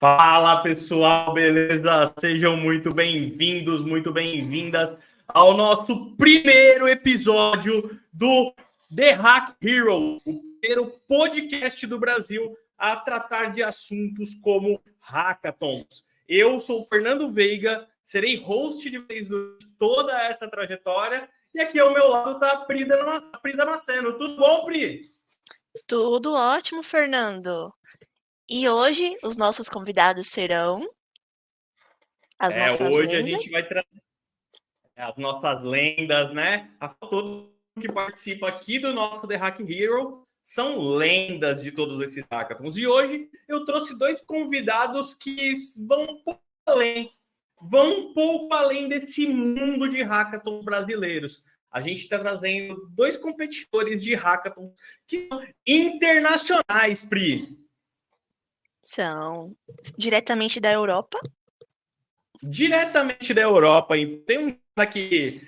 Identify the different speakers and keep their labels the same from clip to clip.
Speaker 1: Fala pessoal, beleza? Sejam muito bem-vindos, muito bem-vindas ao nosso primeiro episódio do The Hack Hero, o primeiro podcast do Brasil a tratar de assuntos como hackathons. Eu sou o Fernando Veiga, serei host de vocês durante toda essa trajetória e aqui ao meu lado está a Pri Damasceno. Tudo bom, Pri?
Speaker 2: Tudo ótimo, Fernando. E hoje os nossos convidados serão as nossas
Speaker 1: Hoje a
Speaker 2: lendas.
Speaker 1: gente vai trazer as nossas lendas, né? Todo mundo que participa aqui do nosso The Hack Hero são lendas de todos esses hackathons. E hoje eu trouxe dois convidados que vão um pouco além desse mundo de hackathons brasileiros. A gente está trazendo dois competidores de hackathon que são internacionais, Pri.
Speaker 2: São diretamente da Europa.
Speaker 1: Diretamente da Europa. E tem um cara que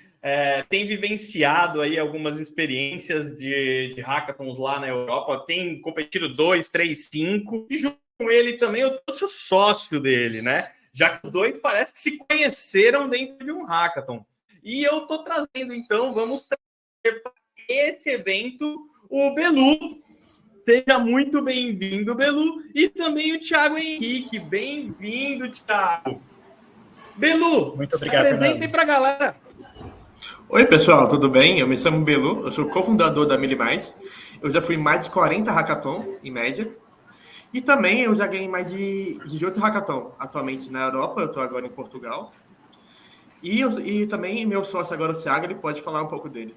Speaker 1: tem vivenciado aí algumas experiências de hackathons lá na Europa, tem competido 2, 3, 5, e junto com ele também eu trouxe o sócio dele, né? Já que os dois parece que se conheceram dentro de um hackathon. E eu tô trazendo, então, vamos trazer para esse evento o Belu. Seja muito bem-vindo, Belu, e também o Thiago Henrique. Bem-vindo, Thiago. Belu,
Speaker 3: muito obrigado,
Speaker 1: se apresentem para a galera.
Speaker 3: Oi, pessoal, tudo bem? Eu me chamo Belu, eu sou cofundador da Milimais. Eu já fui em mais de 40 hackathon, em média. E também eu já ganhei mais de 18 hackathon atualmente na Europa, eu estou agora em Portugal. E também meu sócio agora, o Thiago, ele pode falar um pouco dele.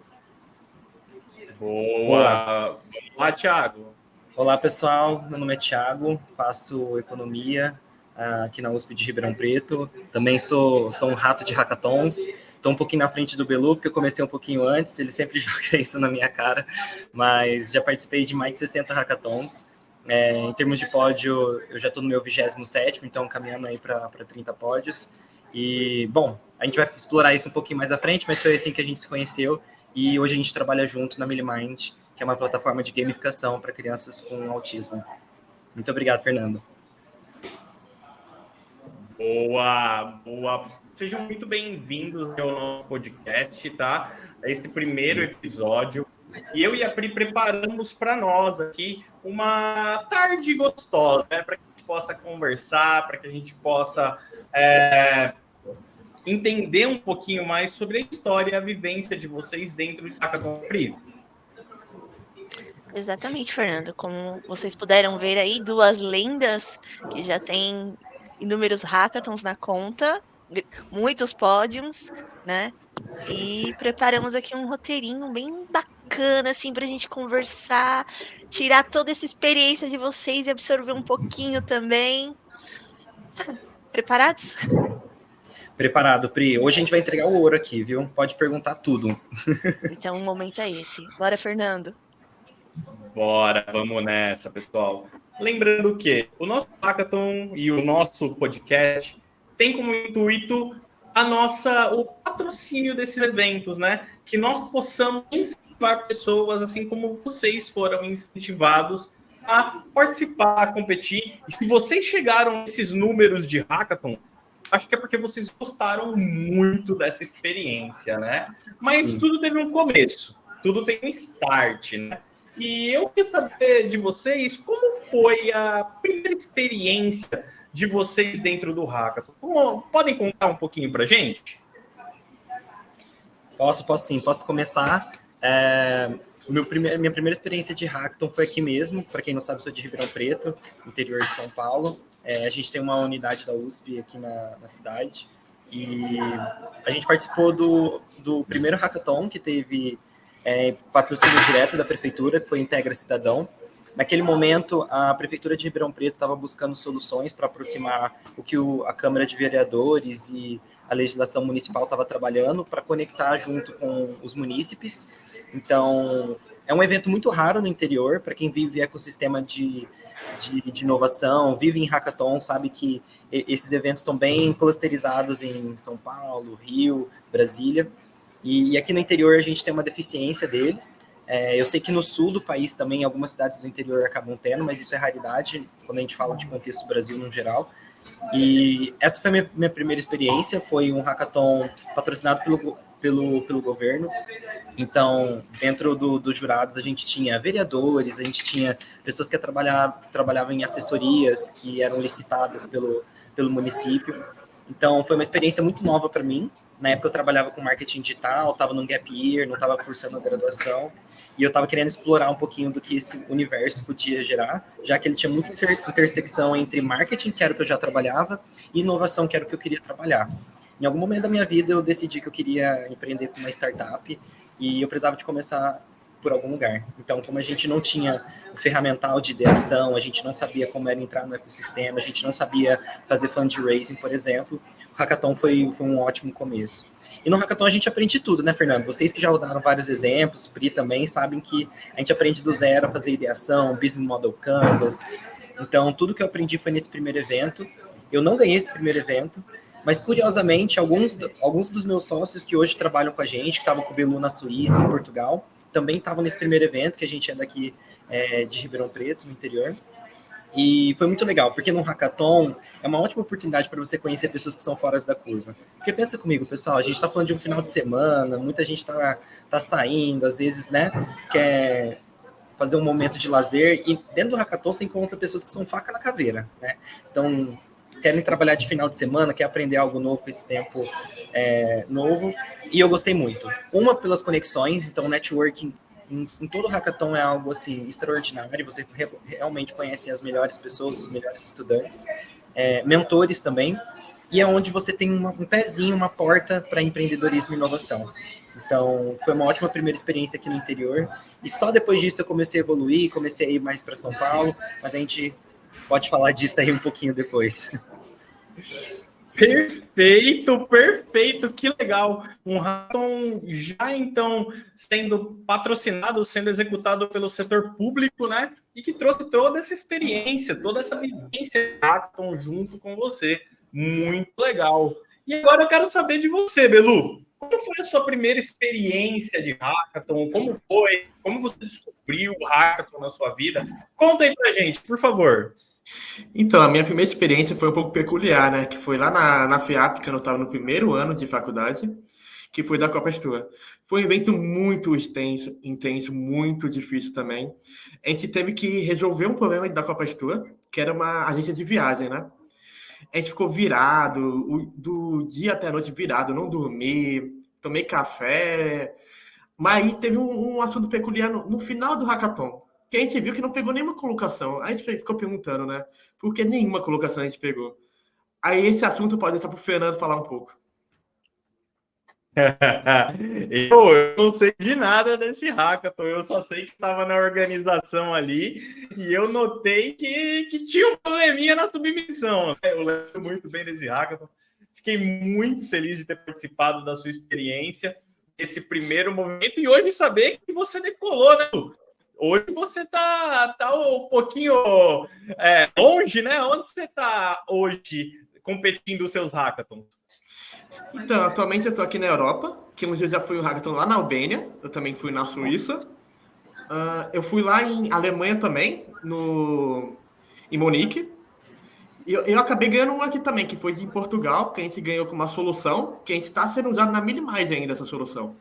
Speaker 1: Boa! Vamos lá, Thiago.
Speaker 4: Olá, pessoal. Meu nome é Thiago, faço economia aqui na USP de Ribeirão Preto. Também sou um rato de hackathons. Estou um pouquinho na frente do Belu, porque eu comecei um pouquinho antes, ele sempre joga isso na minha cara, mas já participei de mais de 60 hackathons. Em termos de pódio, eu já estou no meu 27º, então caminhando aí para 30 pódios. E, bom, a gente vai explorar isso um pouquinho mais à frente, mas foi assim que a gente se conheceu e hoje a gente trabalha junto na Milimind, que é uma plataforma de gamificação para crianças com autismo. Muito obrigado, Fernando.
Speaker 1: Boa, boa. Sejam muito bem-vindos ao nosso podcast, tá? Esse primeiro episódio. E eu e a Pri preparamos para nós aqui uma tarde gostosa, né? Para que a gente possa conversar, para que a gente possa entender um pouquinho mais sobre a história e a vivência de vocês dentro de Hackathon. Pri.
Speaker 2: Exatamente, Fernando. Como vocês puderam ver aí, duas lendas que já têm inúmeros hackathons na conta, muitos pódios, né? E preparamos aqui um roteirinho bem bacana, assim, pra gente conversar, tirar toda essa experiência de vocês e absorver um pouquinho também. Preparados?
Speaker 4: Preparado, Pri. Hoje a gente vai entregar o ouro aqui, viu? Pode perguntar tudo.
Speaker 2: Então o momento é esse. Bora, Fernando.
Speaker 1: Bora, vamos nessa, pessoal. Lembrando que o nosso hackathon e o nosso podcast tem como intuito o patrocínio desses eventos, né? Que nós possamos incentivar pessoas, assim como vocês foram incentivados a participar, a competir. E se vocês chegaram a esses números de hackathon, acho que é porque vocês gostaram muito dessa experiência, né? Mas
Speaker 4: Sim.
Speaker 1: Tudo teve um começo, tudo tem um start, né? E eu queria saber de vocês como foi a primeira experiência de vocês dentro do hackathon. Podem contar um pouquinho pra gente?
Speaker 4: Posso sim. Posso começar. Minha primeira experiência de hackathon foi aqui mesmo. Para quem não sabe, sou de Ribeirão Preto, interior de São Paulo. A gente tem uma unidade da USP aqui na cidade. E a gente participou do primeiro hackathon que teve patrocínio direto da prefeitura, que foi Integra Cidadão. Naquele momento, a prefeitura de Ribeirão Preto estava buscando soluções para aproximar o que a Câmara de Vereadores e a legislação municipal estava trabalhando para conectar junto com os munícipes. Então, é um evento muito raro no interior, para quem vive ecossistema de inovação, vive em hackathon, sabe que esses eventos estão bem clusterizados em São Paulo, Rio, Brasília. E aqui no interior a gente tem uma deficiência deles, Eu sei que no sul do país também, algumas cidades do interior acabam tendo, mas isso é raridade quando a gente fala de contexto Brasil no geral. E essa foi a minha primeira experiência, foi um hackathon patrocinado pelo governo. Então, dentro dos jurados, a gente tinha vereadores, a gente tinha pessoas que trabalhavam em assessorias, que eram licitadas pelo município. Então, foi uma experiência muito nova para mim. Na época, eu trabalhava com marketing digital, estava num gap year, não estava cursando a graduação, e eu estava querendo explorar um pouquinho do que esse universo podia gerar, já que ele tinha muita intersecção entre marketing, que era o que eu já trabalhava, e inovação, que era o que eu queria trabalhar. Em algum momento da minha vida, eu decidi que eu queria empreender com uma startup, e eu precisava de começar por algum lugar. Então, como a gente não tinha o ferramental de ideação, a gente não sabia como era entrar no ecossistema, a gente não sabia fazer fundraising, por exemplo, o Hackathon foi um ótimo começo. E no Hackathon a gente aprende tudo, né, Fernando? Vocês que já rodaram vários exemplos, Pri também, sabem que a gente aprende do zero a fazer ideação, business model canvas. Então, tudo que eu aprendi foi nesse primeiro evento. Eu não ganhei esse primeiro evento, mas, curiosamente, alguns dos meus sócios que hoje trabalham com a gente, que estavam com o Belu na Suíça, em Portugal, também estavam nesse primeiro evento, que a gente é daqui de Ribeirão Preto, no interior. E foi muito legal, porque no Hackathon é uma ótima oportunidade para você conhecer pessoas que são fora da curva. Porque pensa comigo, pessoal, a gente está falando de um final de semana, muita gente tá saindo, às vezes, né, quer fazer um momento de lazer, e dentro do Hackathon você encontra pessoas que são faca na caveira, né? Então, querem trabalhar de final de semana, quer aprender algo novo com esse tempo novo, e eu gostei muito. Uma, pelas conexões, então networking em todo hackathon é algo assim extraordinário, você realmente conhece as melhores pessoas, os melhores estudantes, mentores também, e é onde você tem um pezinho, uma porta para empreendedorismo e inovação. Então, foi uma ótima primeira experiência aqui no interior, e só depois disso eu comecei a evoluir, comecei a ir mais para São Paulo, mas a gente pode falar disso aí um pouquinho depois.
Speaker 1: Perfeito, perfeito, que legal. Um hackathon já então sendo patrocinado, sendo executado pelo setor público, né? E que trouxe toda essa experiência, toda essa vivência de hackathon junto com você. Muito legal. E agora eu quero saber de você, Belu. Como foi a sua primeira experiência de hackathon? Como foi? Como você descobriu o hackathon na sua vida? Conta aí pra gente, por favor.
Speaker 3: Então, a minha primeira experiência foi um pouco peculiar, né? Que foi lá na FEAP, que eu estava no primeiro ano de faculdade, que foi da Copa Estua. Foi um evento muito intenso, muito difícil também. A gente teve que resolver um problema da Copa Estua, que era uma agência de viagem, né? A gente ficou virado, do dia até a noite virado, não dormi, tomei café. Mas aí teve um assunto peculiar no final do hackathon, que a gente viu que não pegou nenhuma colocação. A gente ficou perguntando, né? Por que nenhuma colocação a gente pegou? Aí esse assunto pode deixar para o Fernando falar um pouco.
Speaker 1: Eu não sei de nada desse hackathon, eu só sei que estava na organização ali e eu notei que tinha um probleminha na submissão. Eu lembro muito bem desse hackathon, fiquei muito feliz de ter participado da sua experiência, esse primeiro movimento, e hoje saber que você decolou, né, Lu? Hoje você tá um pouquinho longe, né? Onde você está hoje competindo os seus hackathons?
Speaker 3: Então, atualmente eu estou aqui na Europa, que um dia eu já fui um hackathon lá na Albânia, eu também fui na Suíça. Eu fui lá em Alemanha também, em Munique. E eu acabei ganhando um aqui também, que foi em Portugal, que a gente ganhou com uma solução, que a gente está sendo usado na Milimais ainda, essa solução.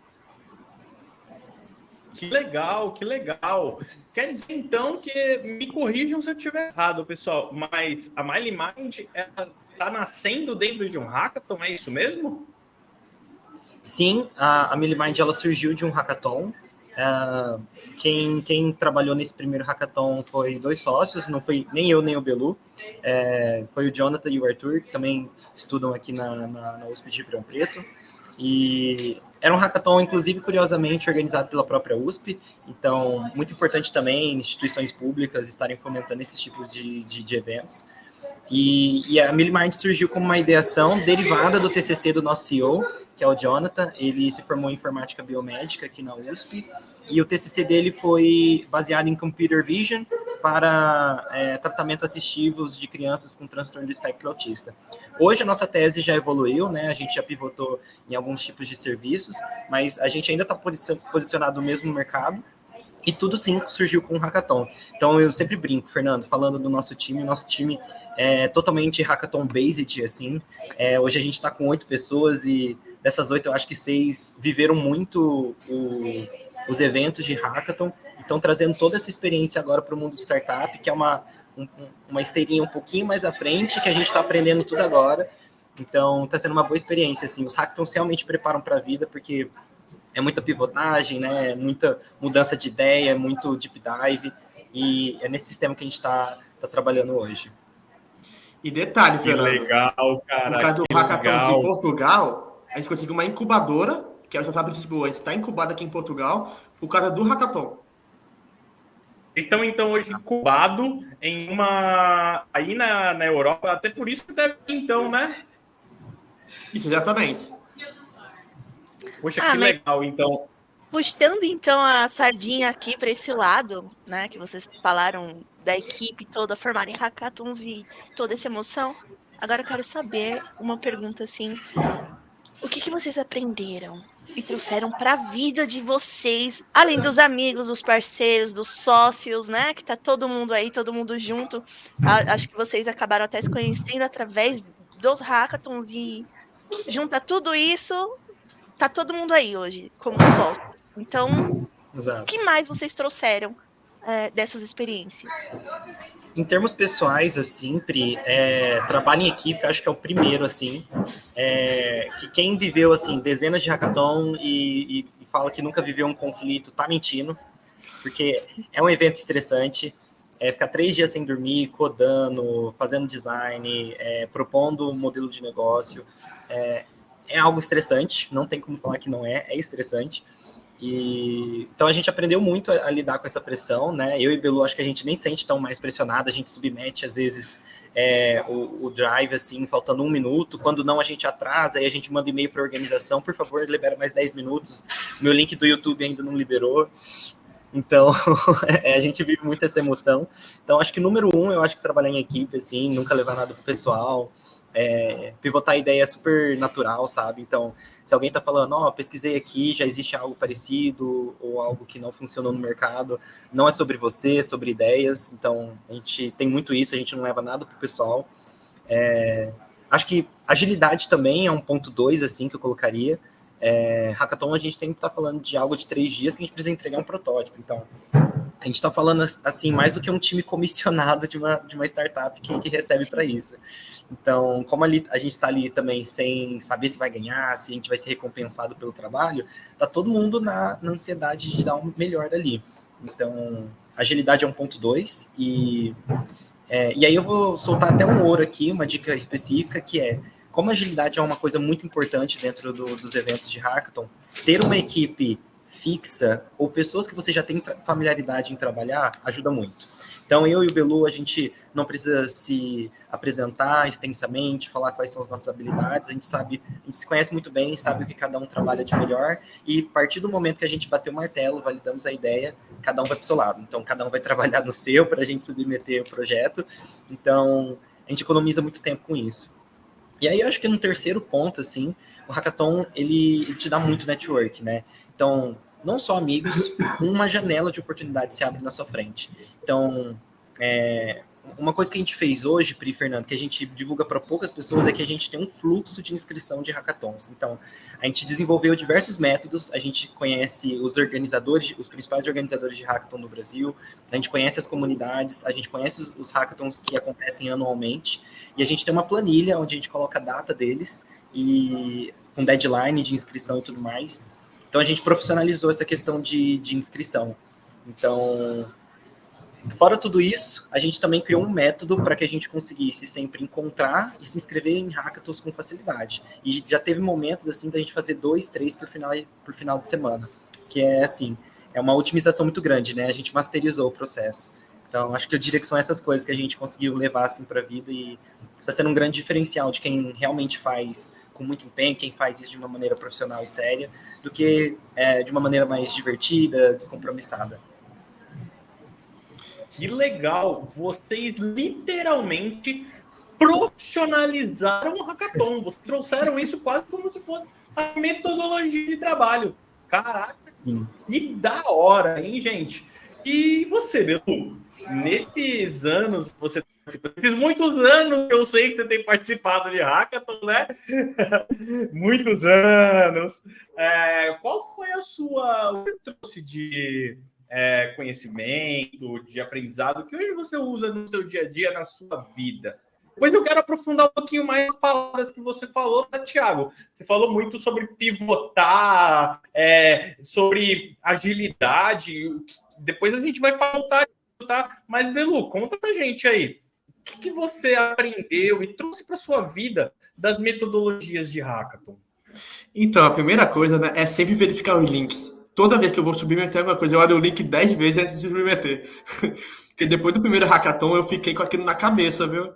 Speaker 1: Que legal, que legal. Quer dizer, então, que me corrijam se eu estiver errado, pessoal, mas a MileMind está nascendo dentro de um hackathon, é isso mesmo?
Speaker 4: Sim, a MileMind ela surgiu de um hackathon. Quem trabalhou nesse primeiro hackathon foi 2 sócios, não foi nem eu nem o Belu, foi o Jonathan e o Arthur, que também estudam aqui na USP de Ribeirão Preto. E era um hackathon, inclusive, curiosamente, organizado pela própria USP, então, muito importante também instituições públicas estarem fomentando esses tipos de eventos. E a MileMind surgiu como uma ideação derivada do TCC do nosso CEO, que é o Jonathan. Ele se formou em informática biomédica aqui na USP, e o TCC dele foi baseado em computer vision para tratamento assistivos de crianças com transtorno do espectro autista. Hoje a nossa tese já evoluiu, né? A gente já pivotou em alguns tipos de serviços, mas a gente ainda está posicionado no mesmo mercado, E tudo sim surgiu com o Hackathon. Então eu sempre brinco, Fernando, falando do nosso time é totalmente Hackathon-based, assim. Hoje a gente está com 8 pessoas e dessas 8 eu acho que 6 viveram muito os eventos de Hackathon, estão trazendo toda essa experiência agora para o mundo de startup, que é uma esteirinha um pouquinho mais à frente, que a gente está aprendendo tudo agora. Então está sendo uma boa experiência, assim. Os Hackathons realmente preparam para a vida, porque é muita pivotagem, né? Muita mudança de ideia, muito deep dive, e é nesse sistema que a gente está trabalhando hoje.
Speaker 3: E detalhe,
Speaker 1: Que
Speaker 3: Fernando,
Speaker 1: legal, cara.
Speaker 3: no caso do
Speaker 1: que
Speaker 3: Hackathon
Speaker 1: legal.
Speaker 3: de Portugal, a gente conseguiu uma incubadora, que ela já sabe, tipo, a gente está incubado aqui em Portugal por causa do Hackathon.
Speaker 1: Estão, então, hoje incubados em uma... Aí na Europa, até por isso que deve ter, então, né?
Speaker 3: Isso, exatamente.
Speaker 1: Poxa, que legal, então.
Speaker 2: Puxando, então, a sardinha aqui para esse lado, né, que vocês falaram da equipe toda formarem hackathons e toda essa emoção, agora eu quero saber uma pergunta assim, o que vocês aprenderam e trouxeram para a vida de vocês, além dos amigos, dos parceiros, dos sócios, né, que tá todo mundo aí, todo mundo junto, acho que vocês acabaram até se conhecendo através dos hackathons e junta tudo isso, tá todo mundo aí hoje, como sócios. Então,
Speaker 4: Exato.
Speaker 2: o que mais vocês trouxeram dessas experiências?
Speaker 4: Em termos pessoais, assim, Pri, trabalho em equipe, acho que é o primeiro, assim, que quem viveu, assim, dezenas de hackathon e fala que nunca viveu um conflito, tá mentindo, porque é um evento estressante, ficar 3 dias sem dormir, codando, fazendo design, propondo um modelo de negócio, é algo estressante, não tem como falar que não é estressante. Então a gente aprendeu muito a lidar com essa pressão, né? Eu e Belu, acho que a gente nem sente tão mais pressionado, a gente submete às vezes o drive, assim, faltando 1 minuto, quando não a gente atrasa, aí a gente manda e-mail para a organização, por favor, libera mais 10 minutos, meu link do YouTube ainda não liberou. Então, a gente vive muito essa emoção. Então, acho que número 1, eu acho que trabalhar em equipe, assim, nunca levar nada pro pessoal, pivotar a ideia é super natural, sabe? Então, se alguém tá falando, pesquisei aqui, já existe algo parecido, ou algo que não funcionou no mercado, não é sobre você, é sobre ideias. Então, a gente tem muito isso, a gente não leva nada pro pessoal. Acho que agilidade também é um ponto 2, assim, que eu colocaria. Hackathon, a gente tem que estar falando de algo de 3 dias que a gente precisa entregar um protótipo. Então, a gente está falando, assim, mais do que um time comissionado de uma startup que recebe para isso. Então, como a gente está ali também sem saber se vai ganhar, se a gente vai ser recompensado pelo trabalho, tá todo mundo na ansiedade de dar o melhor ali. Então, agilidade é um ponto 2. E aí eu vou soltar até um ouro aqui, uma dica específica, que como a agilidade é uma coisa muito importante dentro dos eventos de Hackathon, ter uma equipe fixa ou pessoas que você já tem familiaridade em trabalhar ajuda muito. Então, eu e o Belu, a gente não precisa se apresentar extensamente, falar quais são as nossas habilidades, a gente se conhece muito bem, sabe o que cada um trabalha de melhor, e a partir do momento que a gente bateu o martelo, validamos a ideia, cada um vai para o seu lado. Então, cada um vai trabalhar no seu para a gente submeter o projeto. Então, a gente economiza muito tempo com isso. E aí, eu acho que no terceiro ponto, assim, o Hackathon, ele te dá muito network, né? Então, não só amigos, uma janela de oportunidade se abre na sua frente. Então, uma coisa que a gente fez hoje, Pri, Fernando, que a gente divulga para poucas pessoas, é que a gente tem um fluxo de inscrição de hackathons. Então, a gente desenvolveu diversos métodos, a gente conhece os organizadores, os principais organizadores de hackathon no Brasil, a gente conhece as comunidades, a gente conhece os hackathons que acontecem anualmente, e a gente tem uma planilha onde a gente coloca a data deles, e com deadline de inscrição e tudo mais. Então, a gente profissionalizou essa questão de inscrição. Então, fora tudo isso, a gente também criou um método para que a gente conseguisse sempre encontrar e se inscrever em hackathons com facilidade. E já teve momentos, assim, da gente fazer 2, 3 por final de semana. Que assim, é uma otimização muito grande, né? A gente masterizou o processo. Então, acho que eu diria que são essas coisas que a gente conseguiu levar, assim, para a vida e está sendo um grande diferencial de quem realmente faz com muito empenho, quem faz isso de uma maneira profissional e séria, do que de uma maneira mais divertida, descompromissada.
Speaker 1: Que legal! Vocês literalmente profissionalizaram o hackathon. Vocês trouxeram isso quase como se fosse a metodologia de trabalho. Caraca,
Speaker 4: sim,
Speaker 1: que da hora, hein, gente? E você, Belu, nesses anos você participa, nesses muitos anos que eu sei que você tem participado de Hackathon, né? Muitos anos. Qual foi a sua... O que você trouxe de conhecimento, de aprendizado, que hoje você usa no seu dia a dia, na sua vida? Depois eu quero aprofundar um pouquinho mais as palavras que você falou, tá, Thiago? Você falou muito sobre pivotar, sobre agilidade. Depois a gente vai voltar, tá? Mas, Belu, conta pra gente aí. O que você aprendeu e trouxe para sua vida das metodologias de Hackathon?
Speaker 3: Então, a primeira coisa, né, é sempre verificar os links. Toda vez que eu vou submeter alguma coisa, eu olho o link 10 vezes antes de submeter. Porque depois do primeiro hackathon, eu fiquei com aquilo na cabeça, viu?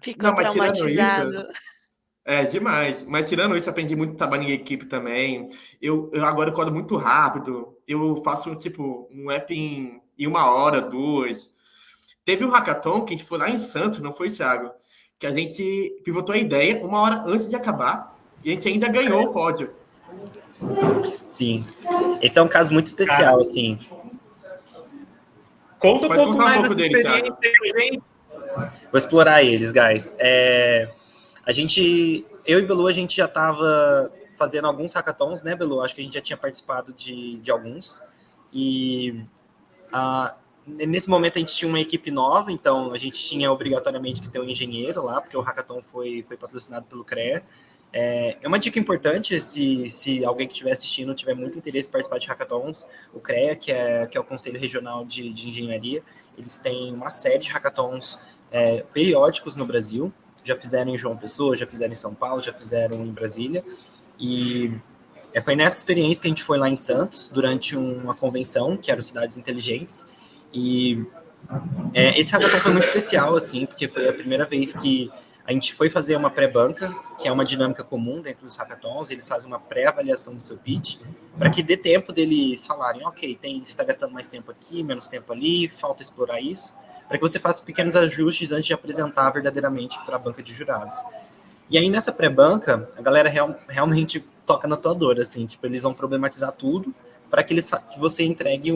Speaker 2: Ficou
Speaker 3: Não, mas tirando
Speaker 2: traumatizado.
Speaker 3: isso, demais. Mas tirando isso, aprendi muito trabalho em equipe também. Eu agora codo muito rápido. Eu faço, tipo, um app em 1 hora, 2. Teve um hackathon que a gente foi lá em Santos, não foi, Thiago? Que a gente pivotou a ideia 1 hora antes de acabar e a gente ainda ganhou o pódio.
Speaker 4: Sim. Esse é um caso muito especial, assim.
Speaker 1: Conta um
Speaker 3: Pode
Speaker 1: pouco
Speaker 3: contar
Speaker 1: mais
Speaker 3: um pouco
Speaker 1: dessa
Speaker 3: dele,
Speaker 1: experiência, gente.
Speaker 4: Vou explorar eles, guys. Eu e Belu, a gente já estava fazendo alguns hackathons, né, Belu? Acho que a gente já tinha participado de alguns. E nesse momento a gente tinha uma equipe nova, então a gente tinha obrigatoriamente que ter um engenheiro lá, porque o hackathon foi patrocinado pelo CREA. É uma dica importante, se alguém que estiver assistindo tiver muito interesse em participar de hackathons, o CREA, que é o Conselho Regional de Engenharia, eles têm uma série de hackathons periódicos no Brasil. Já fizeram em João Pessoa, já fizeram em São Paulo, já fizeram em Brasília. E foi nessa experiência que a gente foi lá em Santos, durante uma convenção, que era o Cidades Inteligentes. E esse hackathon foi muito especial, assim, porque foi a primeira vez que a gente foi fazer uma pré-banca, que é uma dinâmica comum dentro dos hackathons. Eles fazem uma pré-avaliação do seu pitch, para que dê tempo deles falarem, ok, você está gastando mais tempo aqui, menos tempo ali, falta explorar isso, para que você faça pequenos ajustes antes de apresentar verdadeiramente para a banca de jurados. E aí, nessa pré-banca, a galera realmente toca na tua dor, assim, tipo, eles vão problematizar tudo para que você entregue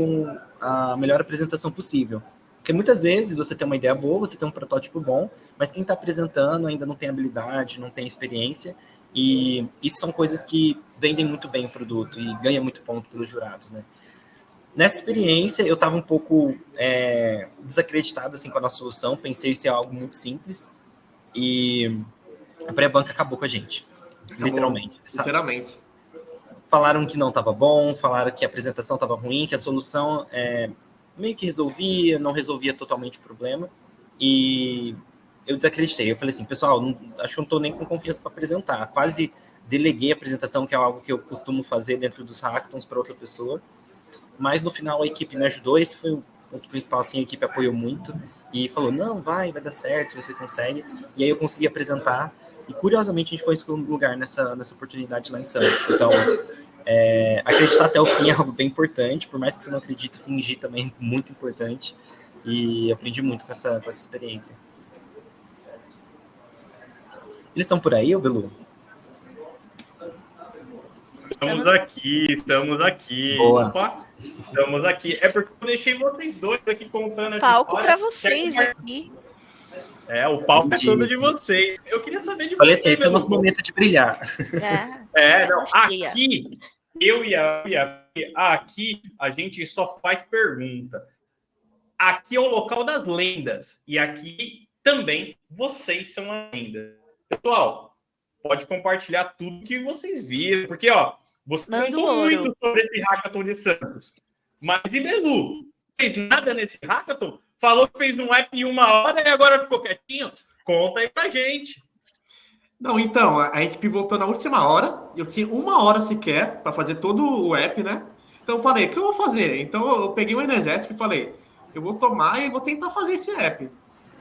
Speaker 4: a melhor apresentação possível. Porque muitas vezes você tem uma ideia boa, você tem um protótipo bom, mas quem está apresentando ainda não tem habilidade, não tem experiência, e isso são coisas que vendem muito bem o produto e ganham muito ponto pelos jurados, né? Nessa experiência, eu estava um pouco desacreditado assim, com a nossa solução, pensei em ser algo muito simples, e a pré-banca acabou com a gente, literalmente.
Speaker 3: Literalmente.
Speaker 4: Falaram que não estava bom, falaram que a apresentação estava ruim, que a solução meio que não resolvia totalmente o problema, e eu desacreditei. Eu falei assim, pessoal, acho que não estou nem com confiança para apresentar. Quase deleguei a apresentação, que é algo que eu costumo fazer dentro dos hackathons, para outra pessoa, mas no final a equipe me ajudou. Esse foi o ponto principal, assim, a equipe apoiou muito e falou, não, vai dar certo, você consegue. E aí eu consegui apresentar, e curiosamente a gente foi em segundo lugar nessa oportunidade lá em Santos. Então, acreditar até o fim é algo bem importante, por mais que você não acredite, fingir também é muito importante, e aprendi muito com essa experiência. Eles estão por aí, Belu?
Speaker 1: Estamos aqui.
Speaker 4: Boa.
Speaker 1: Opa, estamos aqui. É porque eu deixei vocês dois aqui contando essa
Speaker 2: Palco
Speaker 1: história.
Speaker 2: para vocês aqui.
Speaker 1: O palco é todo de vocês. Eu queria saber de
Speaker 4: Falei
Speaker 1: você.
Speaker 4: Assim, esse é o nosso momento de brilhar.
Speaker 1: Não, aqui, eu e a aqui a gente só faz pergunta. Aqui é o local das lendas. E aqui também vocês são a lenda. Pessoal, pode compartilhar tudo que vocês viram. Porque, você contou muito sobre esse hackathon de Santos. Mas e Belu? Fez nada nesse hackathon? Falou que fez um app em 1 hora e agora ficou quietinho? Conta aí pra gente.
Speaker 3: Não, então, a gente pivotou na última hora. Eu tinha 1 hora sequer para fazer todo o app, né? Então eu falei, o que eu vou fazer? Então eu peguei um energético e falei, eu vou tomar e vou tentar fazer esse app.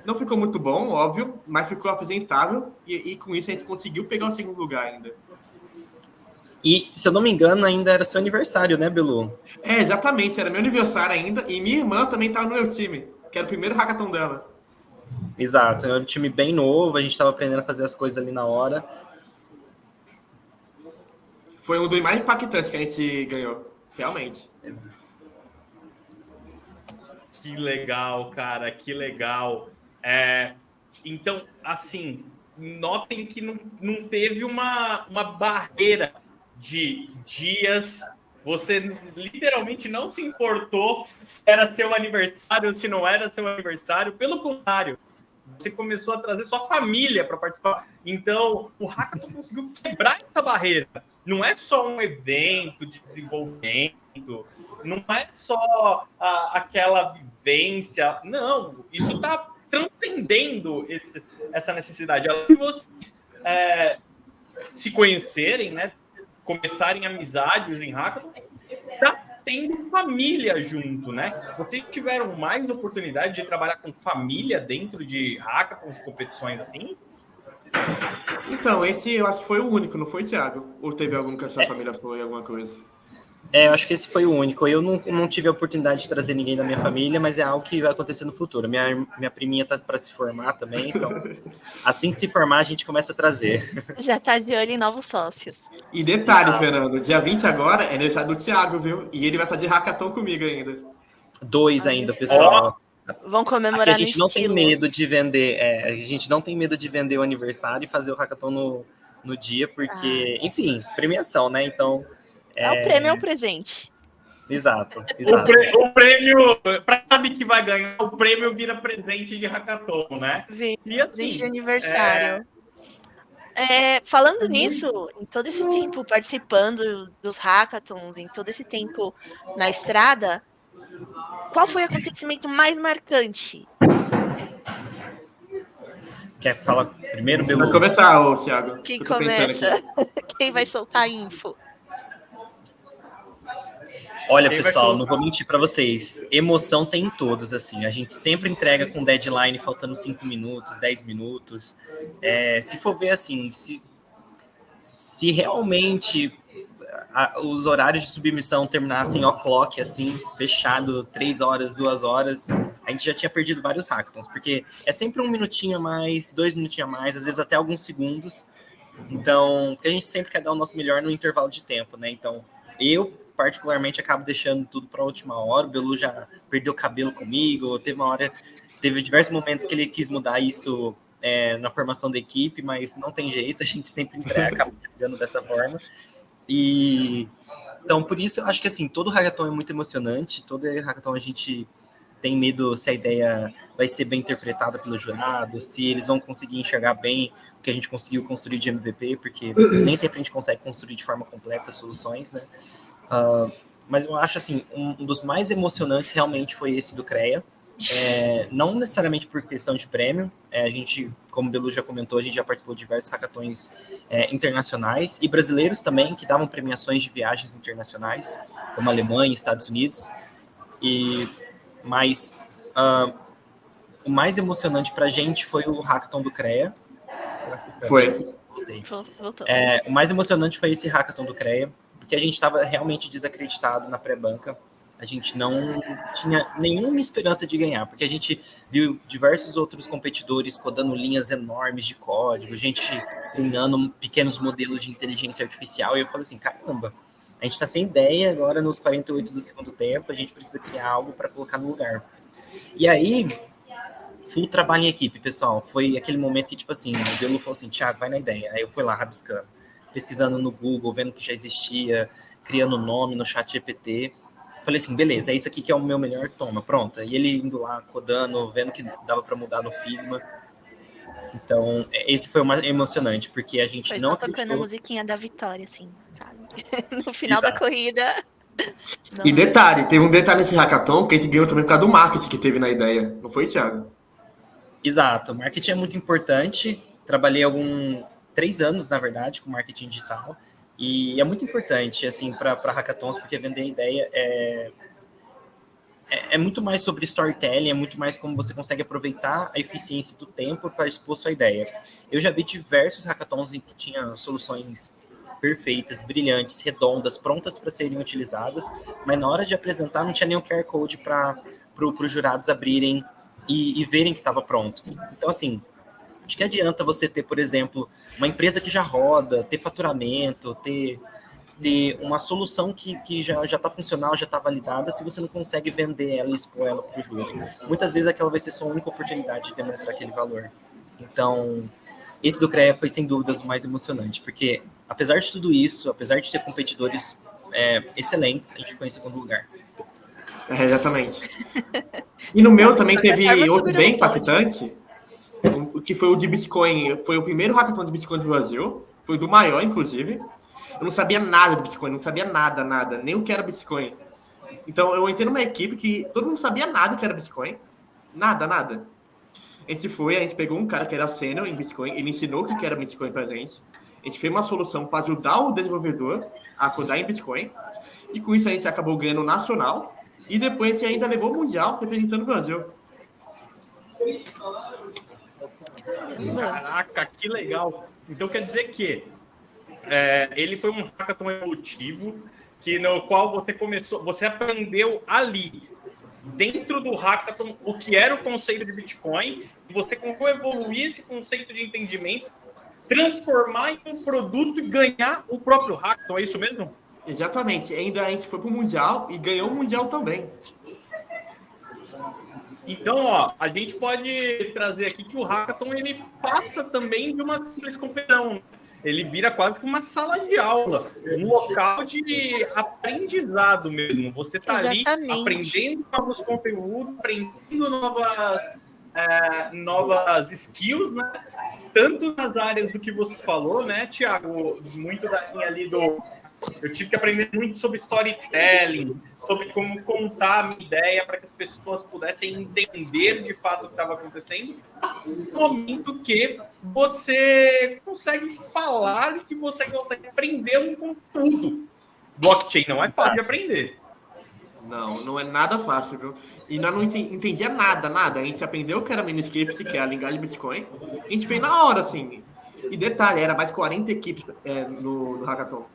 Speaker 3: Não ficou muito bom, óbvio, mas ficou apresentável, e com isso a gente conseguiu pegar o segundo lugar ainda.
Speaker 4: E, se eu não me engano, ainda era seu aniversário, né, Belu?
Speaker 3: Exatamente, era meu aniversário ainda, e minha irmã também estava no meu time, que era o primeiro hackathon dela.
Speaker 4: Exato, era um time bem novo, a gente estava aprendendo a fazer as coisas ali na hora.
Speaker 3: Foi um dos mais impactantes que a gente ganhou, realmente.
Speaker 1: Que legal, cara, que legal. Então, assim, notem que não teve uma barreira de dias. Você literalmente não se importou se era seu aniversário ou se não era seu aniversário. Pelo contrário, você começou a trazer sua família para participar. Então, o Hackathon conseguiu quebrar essa barreira. Não é só um evento de desenvolvimento, não é só aquela vivência. Não, isso está transcendendo essa necessidade. Além de vocês se conhecerem, né, começarem amizades em Hackathon, está tendo família junto, né? Vocês tiveram mais oportunidade de trabalhar com família dentro de hackathons, competições assim?
Speaker 3: Então, esse eu acho que foi o único, não foi, Thiago? Ou teve algum que a sua família foi, alguma coisa?
Speaker 4: Eu acho que esse foi o único. Eu não tive a oportunidade de trazer ninguém da minha família, mas é algo que vai acontecer no futuro. Minha priminha tá para se formar também, então assim que se formar a gente começa a trazer.
Speaker 2: Já tá de olho em novos sócios.
Speaker 3: E detalhe, Fernando, dia 20 agora é aniversário do Thiago, viu? E ele vai fazer hackathon comigo ainda.
Speaker 4: 2 ainda, pessoal.
Speaker 2: Vão comemorar
Speaker 4: aqui a gente não tem medo de vender, a gente não tem medo de vender o aniversário e fazer o hackathon no dia, porque, enfim, premiação, né? Então.
Speaker 2: O prêmio é o presente.
Speaker 4: Exato.
Speaker 1: O prêmio, para saber que vai ganhar, o prêmio vira presente de hackathon, né?
Speaker 2: E assim, presente de aniversário. Falando nisso, em todo esse tempo participando dos hackathons, em todo esse tempo na estrada, qual foi o acontecimento mais marcante?
Speaker 4: Quer falar primeiro, Belu?
Speaker 3: Vai começar, Thiago.
Speaker 2: Quem começa? Quem vai soltar a info?
Speaker 4: Olha, pessoal, não vou mentir para vocês. Emoção tem em todos, assim. A gente sempre entrega com deadline faltando 5 minutos, 10 minutos. Se for ver assim, se realmente os horários de submissão terminassem o'clock, assim, fechado 3 horas, 2 horas, a gente já tinha perdido vários hackathons, porque é sempre 1 minutinho a mais, 2 minutinhos a mais, às vezes até alguns segundos. Então, porque a gente sempre quer dar o nosso melhor no intervalo de tempo, né? Então, eu particularmente acabo deixando tudo para a última hora. O Belu já perdeu o cabelo comigo, teve diversos momentos que ele quis mudar isso na formação da equipe, mas não tem jeito, a gente sempre acaba entregando dessa forma. E então, por isso, eu acho que assim, todo hackathon é muito emocionante, todo hackathon a gente tem medo se a ideia vai ser bem interpretada pelo jurado, se eles vão conseguir enxergar bem o que a gente conseguiu construir de MVP, porque nem sempre a gente consegue construir de forma completa soluções, né? Mas eu acho assim, um dos mais emocionantes realmente foi esse do CREA. Não necessariamente por questão de prêmio, a gente, como o Belu já comentou, a gente já participou de diversos hackathons internacionais e brasileiros também, que davam premiações de viagens internacionais, como Alemanha e Estados Unidos. Mas o mais emocionante para a gente foi o hackathon do CREA.
Speaker 3: Foi.
Speaker 4: O mais emocionante foi esse hackathon do CREA, porque a gente estava realmente desacreditado na pré-banca. A gente não tinha nenhuma esperança de ganhar, porque a gente viu diversos outros competidores codando linhas enormes de código, gente treinando pequenos modelos de inteligência artificial, e eu falei assim, caramba, a gente está sem ideia agora nos 48 do segundo tempo, a gente precisa criar algo para colocar no lugar. E aí, full trabalho em equipe, pessoal. Foi aquele momento que, tipo assim, o Belu falou assim, Thiago, vai na ideia. Aí eu fui lá rabiscando, pesquisando no Google, vendo que já existia, criando nome no chat GPT. Falei assim, beleza, é isso aqui que é o meu melhor, toma, pronto. E ele indo lá, codando, vendo que dava para mudar no Figma. Então, esse foi o mais emocionante, porque a gente não acreditou.
Speaker 2: Tocando a musiquinha da vitória, assim, sabe? No final da corrida.
Speaker 3: E detalhe, teve um detalhe nesse hackathon que a gente ganhou também por causa do marketing que teve na ideia. Não foi, Thiago?
Speaker 4: Exato, marketing é muito importante. Trabalhei 3 anos, na verdade, com marketing digital. E é muito importante, assim, para hackathons, porque vender ideia é muito mais sobre storytelling, é muito mais como você consegue aproveitar a eficiência do tempo para expor sua ideia. Eu já vi diversos hackathons em que tinha soluções perfeitas, brilhantes, redondas, prontas para serem utilizadas, mas na hora de apresentar não tinha nenhum QR Code para os jurados abrirem e verem que estava pronto. Então, assim, de que adianta você ter, por exemplo, uma empresa que já roda, ter faturamento, ter ter uma solução que já está funcional, já está validada, se você não consegue vender ela e expor ela para o júri. Muitas vezes aquela vai ser sua única oportunidade de demonstrar aquele valor. Então, esse do CREA foi, sem dúvidas, o mais emocionante, porque, apesar de tudo isso, apesar de ter competidores excelentes, a gente ficou em segundo lugar.
Speaker 3: Exatamente. E no meu também teve outro bem impactante, que foi o de Bitcoin. Foi o primeiro hackathon de Bitcoin do Brasil, foi do maior, inclusive. Eu não sabia nada de Bitcoin, não sabia nada, nem o que era Bitcoin. Então, eu entrei numa equipe que todo mundo sabia nada que era Bitcoin. Nada. A gente pegou um cara que era sênior em Bitcoin, ele ensinou o que era Bitcoin pra gente. A gente fez uma solução para ajudar o desenvolvedor a codar em Bitcoin. E com isso a gente acabou ganhando o nacional. E depois a gente ainda levou o mundial representando o Brasil.
Speaker 1: Caraca, que legal. Então quer dizer que ele foi um hackathon evolutivo no qual você aprendeu ali, dentro do hackathon, o que era o conceito de Bitcoin, e você conseguiu evoluir esse conceito de entendimento, transformar em um produto e ganhar o próprio hackathon, é isso mesmo?
Speaker 3: Exatamente. Ainda a gente foi pro Mundial e ganhou o Mundial também.
Speaker 1: Então, ó, a gente pode trazer aqui que o hackathon ele passa também de uma simples competição. Ele vira quase que uma sala de aula, um local de aprendizado mesmo. Você está ali aprendendo novos conteúdos, aprendendo novas skills, né? Tanto nas áreas do que você falou, né, Thiago? Muito da linha ali eu tive que aprender muito sobre storytelling, sobre como contar a minha ideia para que as pessoas pudessem entender de fato o que estava acontecendo. No momento que você consegue falar e que você consegue aprender um conteúdo. Blockchain não é fácil de aprender.
Speaker 3: Não é nada fácil, viu? E nós não entendia nada. A gente aprendeu que era Miniscript, que é a linguagem de Bitcoin. A gente fez na hora, assim. E detalhe, era mais 40 equipes no hackathon.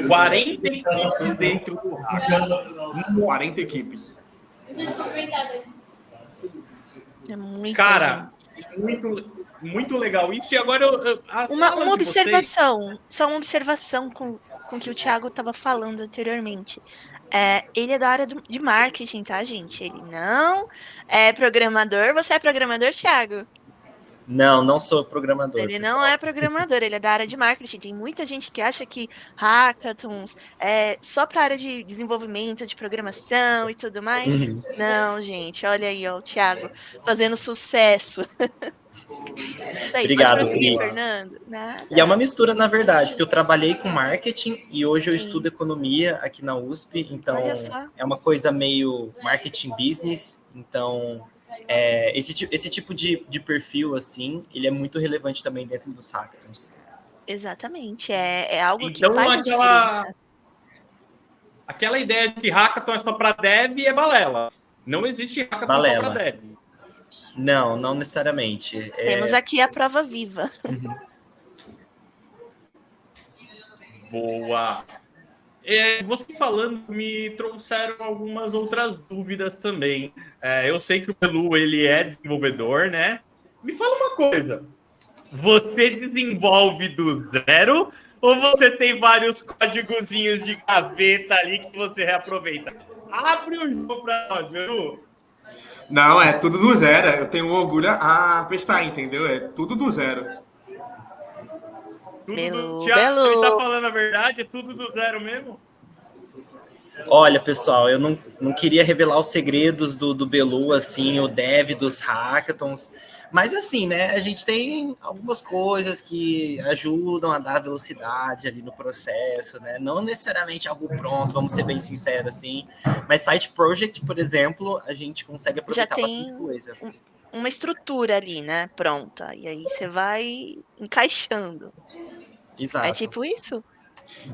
Speaker 1: 40 equipes dentro do hackathon.
Speaker 3: 40 equipes.
Speaker 2: É muito.
Speaker 1: Cara, muito legal isso. E agora
Speaker 2: uma observação, só uma observação com que o Thiago estava falando anteriormente. Ele é da área de marketing, tá, gente? Ele não é programador. Você é programador, Thiago?
Speaker 4: Não sou programador.
Speaker 2: Ele pessoal. Não é programador, ele é da área de marketing. Tem muita gente que acha que hackathons é só para a área de desenvolvimento, de programação e tudo mais. Não, gente, olha aí, ó, o Thiago fazendo sucesso. Isso aí,
Speaker 4: obrigado,
Speaker 2: pode prosseguir, Fernando. Nada.
Speaker 4: E é uma mistura, na verdade, porque eu trabalhei com marketing e hoje eu estudo economia aqui na USP, então é uma coisa meio marketing business, então esse tipo de perfil, assim, ele é muito relevante também dentro dos hackathons.
Speaker 2: Exatamente, é algo
Speaker 1: então,
Speaker 2: que faz a diferença.
Speaker 1: Aquela ideia de que hackathon é só para dev é balela. Não existe hackathon só para dev.
Speaker 4: Não necessariamente.
Speaker 2: Temos aqui a prova viva.
Speaker 1: Boa! Vocês falando me trouxeram algumas outras dúvidas também. Eu sei que o Belu, ele é desenvolvedor, né? Me fala uma coisa. Você desenvolve do zero ou você tem vários códigozinhos de gaveta ali que você reaproveita? Abre o jogo para nós, Belu.
Speaker 3: Não, é tudo do zero. Eu tenho orgulho a prestar, entendeu? É tudo do zero.
Speaker 1: Thiago, ele tá falando a verdade? É tudo do zero mesmo?
Speaker 4: Olha, pessoal, eu não queria revelar os segredos do Belu, assim, o dev dos hackathons, mas assim, né, a gente tem algumas coisas que ajudam a dar velocidade ali no processo, né, não necessariamente algo pronto, vamos ser bem sinceros, assim, mas site project, por exemplo, a gente consegue aproveitar bastante coisa.
Speaker 2: Uma estrutura ali, né, pronta, e aí você vai encaixando.
Speaker 4: Exato.
Speaker 2: É tipo isso?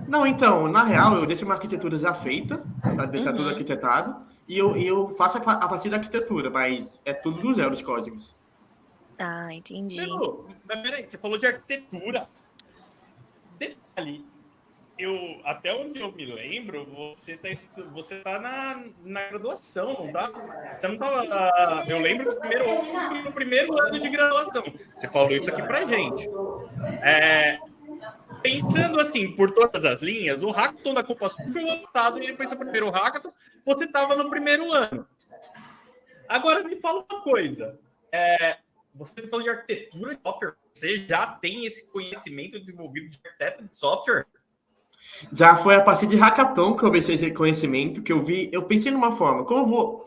Speaker 3: Não, então, na real, eu deixo uma arquitetura já feita, para deixar tudo arquitetado, e eu faço a partir da arquitetura, mas é tudo do zero os códigos.
Speaker 2: Ah, entendi.
Speaker 1: Mas peraí, você falou de arquitetura. Detalhe, até onde eu me lembro, você tá na graduação, não tá? Você não tava... Eu lembro que no primeiro ano de graduação. Você falou isso aqui pra gente. pensando assim, por todas as linhas, o Hackathon da Copa Sul foi lançado e ele foi seu primeiro Hackathon, você estava no primeiro ano. Agora, me fala uma coisa. Você falou de arquitetura de software, você já tem esse conhecimento desenvolvido de arquiteto de software?
Speaker 3: Já foi a partir de Hackathon que eu obtive esse conhecimento, que eu pensei numa forma, como eu vou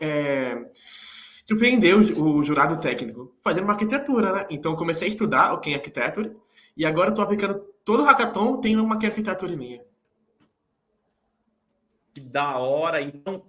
Speaker 3: surpreender o jurado técnico? Fazendo uma arquitetura, né? Então, comecei a estudar o que é arquitetura, e agora estou aplicando todo o Hackathon, tem uma arquitetura minha.
Speaker 1: Que da hora. Então,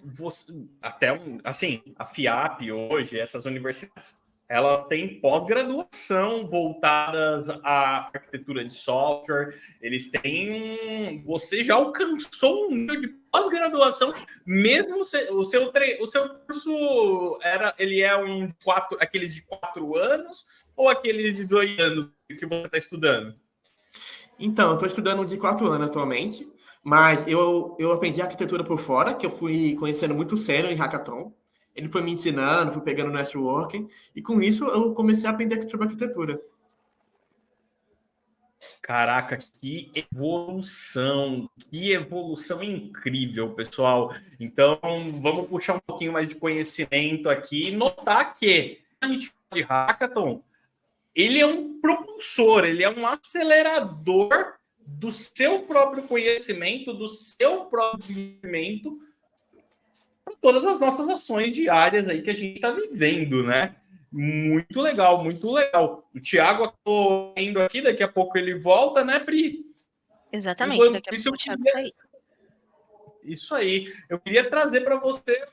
Speaker 1: assim, a FIAP hoje, essas universidades, elas têm pós-graduação voltadas à arquitetura de software. Eles têm... Você já alcançou um nível de pós-graduação, mesmo o seu curso ele é aqueles de 4 anos ou aqueles de 2 anos que você está estudando?
Speaker 3: Então, eu estou estudando de 4 anos atualmente, mas eu aprendi arquitetura por fora, que eu fui conhecendo muito sério em Hackathon. Ele foi me ensinando, fui pegando networking, e com isso eu comecei a aprender sobre arquitetura.
Speaker 1: Caraca, que evolução incrível, pessoal. Então, vamos puxar um pouquinho mais de conhecimento aqui e notar que a gente fala de Hackathon, ele é um propulsor, ele é um acelerador do seu próprio conhecimento, do seu próprio desenvolvimento, para todas as nossas ações diárias aí que a gente está vivendo, né? Muito legal, muito legal. O Thiago acabou indo aqui, daqui a pouco ele volta, né, Pri?
Speaker 2: Exatamente, daqui a pouco o Thiago tá aí.
Speaker 1: Isso aí. Eu queria trazer para você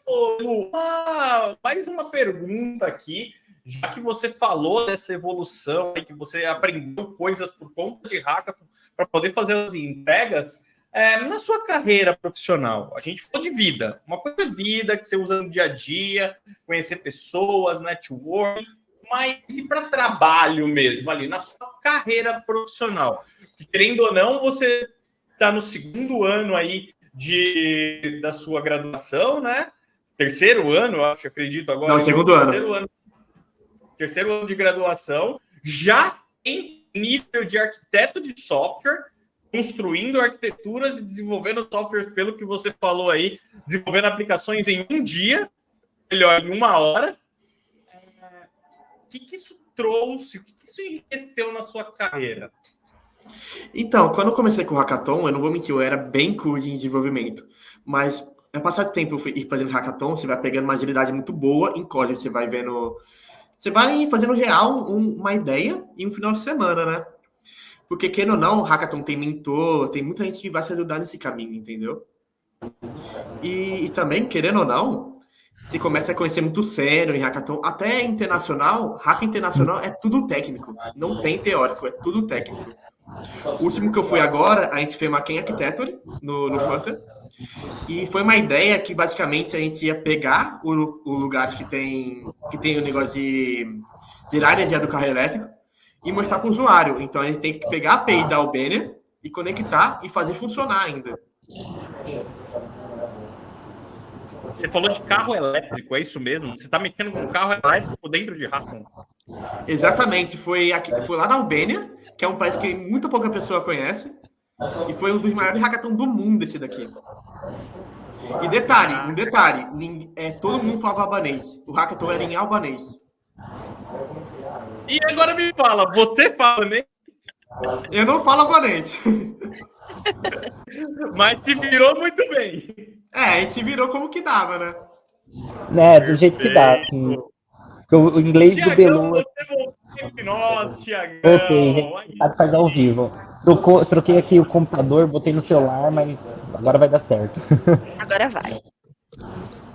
Speaker 1: mais uma pergunta aqui, já que você falou dessa evolução, que você aprendeu coisas por conta de Hackathon para poder fazer as entregas. Na sua carreira profissional, a gente falou de vida, uma coisa é vida que você usa no dia a dia, conhecer pessoas, network, mas e para trabalho mesmo, ali na sua carreira profissional? Querendo ou não, você está no 2º ano aí da sua graduação, né? 3º ano, eu acredito agora.
Speaker 3: Não, 2º ano.
Speaker 1: Terceiro ano de graduação, já em nível de arquiteto de software, construindo arquiteturas e desenvolvendo software, pelo que você falou aí, desenvolvendo aplicações em um dia, melhor, em 1 hora. O que isso trouxe? O que isso enriqueceu na sua carreira?
Speaker 3: Então, quando eu comecei com o Hackathon, eu não vou mentir, eu era bem cru de desenvolvimento. Mas, a passar de tempo ir fazendo Hackathon, você vai pegando uma agilidade muito boa em código, você vai vendo... Você vai fazendo real uma ideia em um final de semana, né? Porque, querendo ou não, o Hackathon tem mentor, tem muita gente que vai se ajudar nesse caminho, entendeu? E também, querendo ou não, você começa a conhecer muito sério em Hackathon, até internacional. Hack internacional é tudo técnico, não tem teórico, é tudo técnico. O último que eu fui agora, a gente fez Maquin Architecture no Flutter, e foi uma ideia que, basicamente, a gente ia pegar o lugar que tem o negócio de gerar energia do carro elétrico, e mostrar para o usuário. Então, a gente tem que pegar a API da Albania e conectar e fazer funcionar ainda.
Speaker 1: Você falou de carro elétrico, é isso mesmo? Você está mexendo com carro elétrico dentro de Hackathon?
Speaker 3: Exatamente. Foi lá na Albânia, que é um país que muita pouca pessoa conhece, e foi um dos maiores Hackathon do mundo esse daqui. E um detalhe, todo mundo falava albanês. O Hackathon era em albanês.
Speaker 1: E agora me fala, você fala, né?
Speaker 3: Eu não falo albanês.
Speaker 1: Mas se virou muito bem.
Speaker 3: E se virou como que dava,
Speaker 5: né? Do jeito que dá. Assim. O inglês do Belu.
Speaker 1: Você voltou entre nós, Thiagão.
Speaker 5: Ok, faz ao vivo. Troquei aqui o computador, botei no celular, mas agora vai dar certo.
Speaker 2: Agora vai.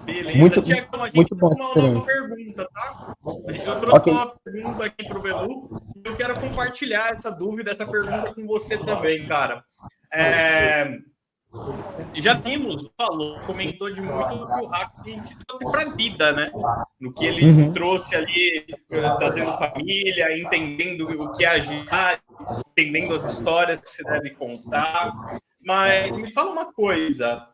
Speaker 1: Beleza, Thiagão, a gente
Speaker 5: muito bom
Speaker 1: uma nova pergunta, tá? Eu trouxe uma pergunta aqui para o Belu e eu quero compartilhar essa dúvida, essa pergunta com você também, cara. Já vimos, comentou de muito que o Hackathon te trouxe para a vida, né? No que ele trouxe ali, trazendo família, entendendo o que é agilidade, entendendo as histórias que você deve contar. Mas me fala uma coisa,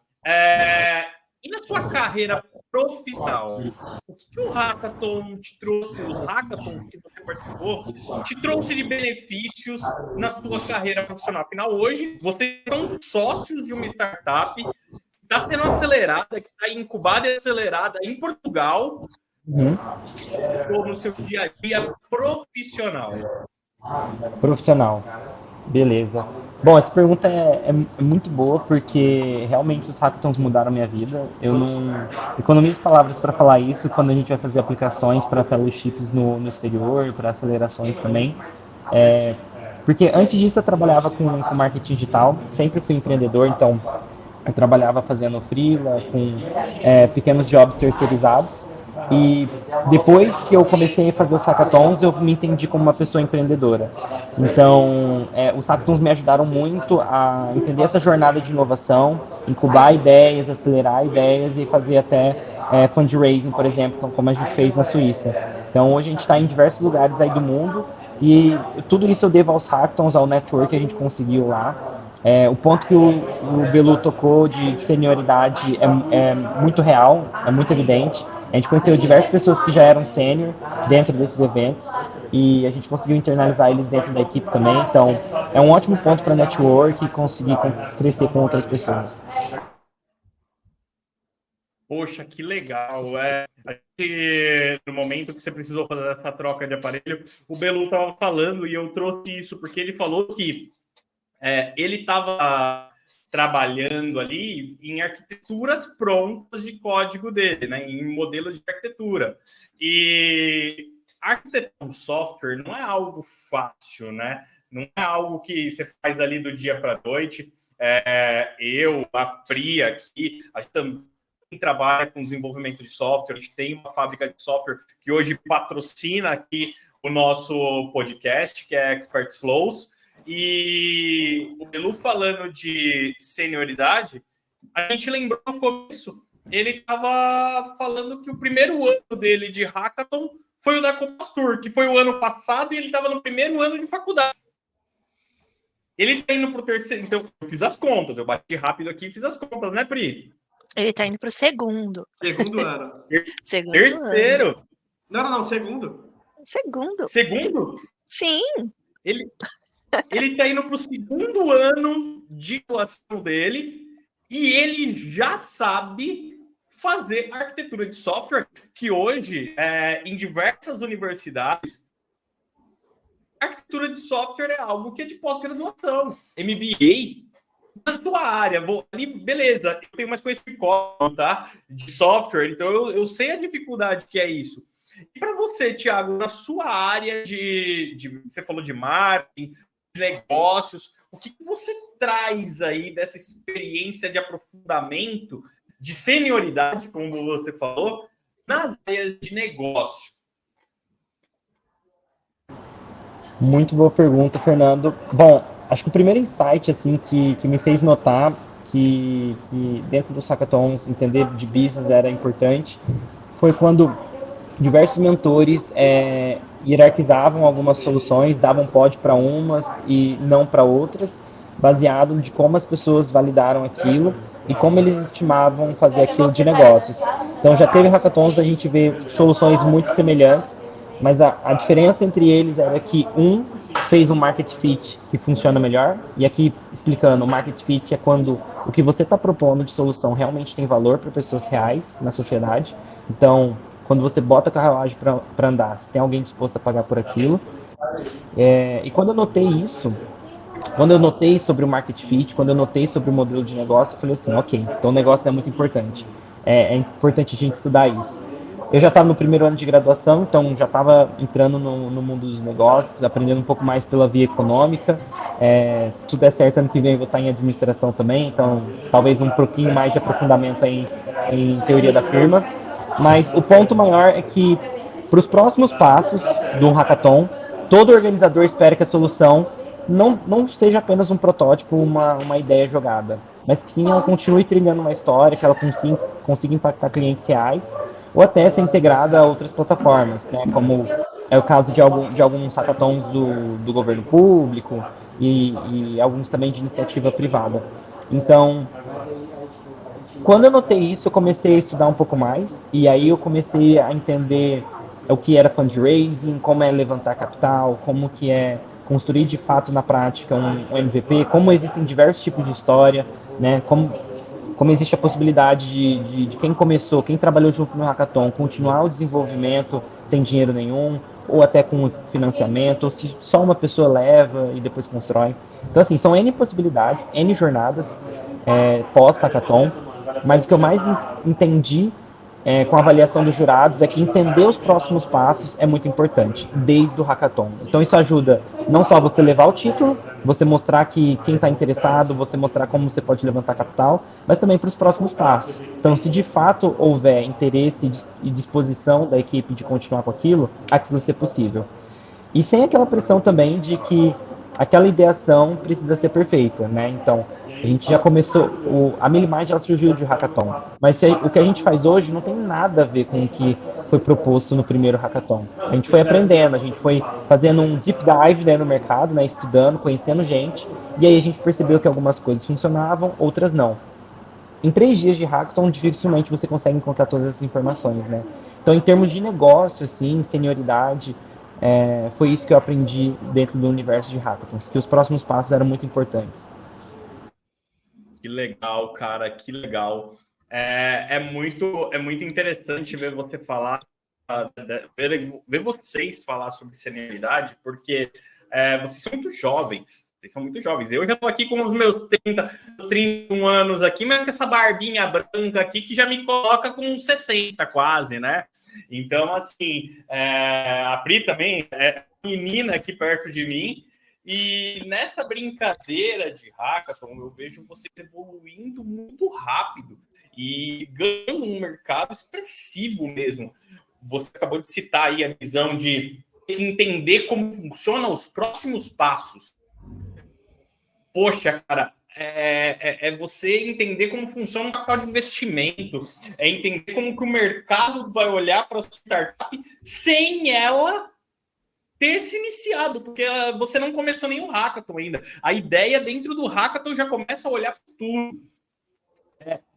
Speaker 1: e na sua carreira profissional, o o que o Hackathon te trouxe, os Hackathons que você participou, te trouxe de benefícios na sua carreira profissional? Afinal, hoje, vocês são sócios de uma startup que está sendo acelerada, que está incubada e acelerada em Portugal. O que isso mudou no seu dia a dia profissional?
Speaker 5: Profissional. Beleza. Bom, essa pergunta é muito boa, porque realmente os hackathons mudaram minha vida. Eu não economizo palavras para falar isso quando a gente vai fazer aplicações para fellowships no exterior, para acelerações também. Porque antes disso eu trabalhava com marketing digital, sempre fui empreendedor, então eu trabalhava fazendo freela, com pequenos jobs terceirizados. E depois que eu comecei a fazer os hackathons, eu me entendi como uma pessoa empreendedora. Então, os hackathons me ajudaram muito a entender essa jornada de inovação, incubar ideias, acelerar ideias e fazer até fundraising, por exemplo, como a gente fez na Suíça. Então, hoje a gente está em diversos lugares aí do mundo e tudo isso eu devo aos hackathons, ao network que a gente conseguiu lá. O ponto que o Belu tocou de senioridade é muito real, é muito evidente. A gente conheceu diversas pessoas que já eram sênior dentro desses eventos e a gente conseguiu internalizar eles dentro da equipe também. Então, é um ótimo ponto para network e conseguir crescer com outras pessoas.
Speaker 1: Poxa, que legal. No momento que você precisou fazer essa troca de aparelho, o Belu estava falando e eu trouxe isso porque ele falou que ele estava trabalhando ali em arquiteturas prontas de código dele, né, em modelos de arquitetura. E arquitetar um software não é algo fácil, né? Não é algo que você faz ali do dia para a noite. Eu, a Pri aqui, a gente também trabalha com desenvolvimento de software, a gente tem uma fábrica de software que hoje patrocina aqui o nosso podcast, que é Experts Flows. E o Belu falando de senioridade, a gente lembrou no começo, ele estava falando que o primeiro ano dele de Hackathon foi o da Compastur, que foi o ano passado, e ele estava no primeiro ano de faculdade. Ele está indo para o terceiro, então eu fiz as contas, eu bati rápido aqui e fiz as contas, né, Pri?
Speaker 2: Ele está indo para o segundo.
Speaker 3: Segundo ano.
Speaker 1: Terceiro?
Speaker 3: Não, segundo.
Speaker 1: Segundo?
Speaker 2: Sim.
Speaker 1: Ele está indo para o segundo ano de atuação dele e ele já sabe fazer arquitetura de software, que hoje, em diversas universidades, arquitetura de software é algo que é de pós-graduação. MBA, na sua área, beleza, eu tenho mais conhecimento tá, de software, então eu sei a dificuldade que é isso. E para você, Thiago, na sua área você falou de marketing, negócios, o que você traz aí dessa experiência de aprofundamento, de senioridade, como você falou, nas áreas de negócio?
Speaker 5: Muito boa pergunta, Fernando. Bom, acho que o primeiro insight assim, que me fez notar que dentro dos hackathons entender de business era importante foi quando diversos mentores hierarquizavam algumas soluções, davam pod para umas e não para outras, baseado de como as pessoas validaram aquilo e como eles estimavam fazer aquilo de negócios. Então já teve hackathons a gente vê soluções muito semelhantes, mas a diferença entre eles era que um fez um market fit que funciona melhor, e aqui explicando, o market fit é quando o que você está propondo de solução realmente tem valor para pessoas reais na sociedade. Então, quando você bota a carruagem para andar, se tem alguém disposto a pagar por aquilo. E quando eu notei isso, quando eu notei sobre o market fit, quando eu notei sobre o modelo de negócio, eu falei assim, ok, então o negócio é muito importante. É importante a gente estudar isso. Eu já estava no primeiro ano de graduação, então já estava entrando no mundo dos negócios, aprendendo um pouco mais pela via econômica. Se tudo der certo, ano que vem eu vou estar em administração também, então talvez um pouquinho mais de aprofundamento em teoria da firma. Mas o ponto maior é que, para os próximos passos do hackathon, todo organizador espera que a solução não seja apenas um protótipo, uma ideia jogada, mas que sim ela continue trilhando uma história, que ela consiga impactar clientes reais, ou até ser integrada a outras plataformas, né, como é o caso de alguns hackathons do governo público e alguns também de iniciativa privada. Então, Quando eu notei isso, eu comecei a estudar um pouco mais, e aí eu comecei a entender o que era fundraising, como é levantar capital, como que é construir de fato na prática um MVP, como existem diversos tipos de história, né? Como existe a possibilidade de quem começou, quem trabalhou junto no Hackathon, continuar o desenvolvimento sem dinheiro nenhum, ou até com financiamento, ou se só uma pessoa leva e depois constrói. Então, assim, são N possibilidades, N jornadas pós-Hackathon, mas o que eu mais entendi com a avaliação dos jurados é que entender os próximos passos é muito importante, desde o hackathon. Então isso ajuda não só você levar o título, você mostrar que quem está interessado, você mostrar como você pode levantar capital, mas também para os próximos passos. Então se de fato houver interesse e disposição da equipe de continuar com aquilo vai ser possível. E sem aquela pressão também de que aquela ideação precisa ser perfeita, né? Então, a gente já começou, a Milimind ela surgiu de hackathon, mas o que a gente faz hoje não tem nada a ver com o que foi proposto no primeiro hackathon. A gente foi aprendendo, a gente foi fazendo um deep dive, né, no mercado, né, estudando, conhecendo gente, e aí a gente percebeu que algumas coisas funcionavam, outras não. Em 3 dias de hackathon, dificilmente você consegue encontrar todas essas informações, né? Então, em termos de negócio, assim, senioridade, foi isso que eu aprendi dentro do universo de hackathons, que os próximos passos eram muito importantes.
Speaker 1: Que legal, cara, que legal. É muito interessante ver você falar, ver vocês falar sobre senioridade, porque vocês são muito jovens. Vocês são muito jovens. Eu já estou aqui com os meus 31 anos aqui, mas com essa barbinha branca aqui que já me coloca com 60 quase, né? Então, assim, a Pri também é menina aqui perto de mim. E nessa brincadeira de hackathon, eu vejo vocês evoluindo muito rápido e ganhando um mercado expressivo mesmo. Você acabou de citar aí a visão de entender como funcionam os próximos passos. Poxa, cara, é você entender como funciona um capital de investimento, é entender como que o mercado vai olhar para a startup sem ela ter se iniciado, porque você não começou nenhum hackathon ainda. A ideia dentro do hackathon já começa a olhar para tudo.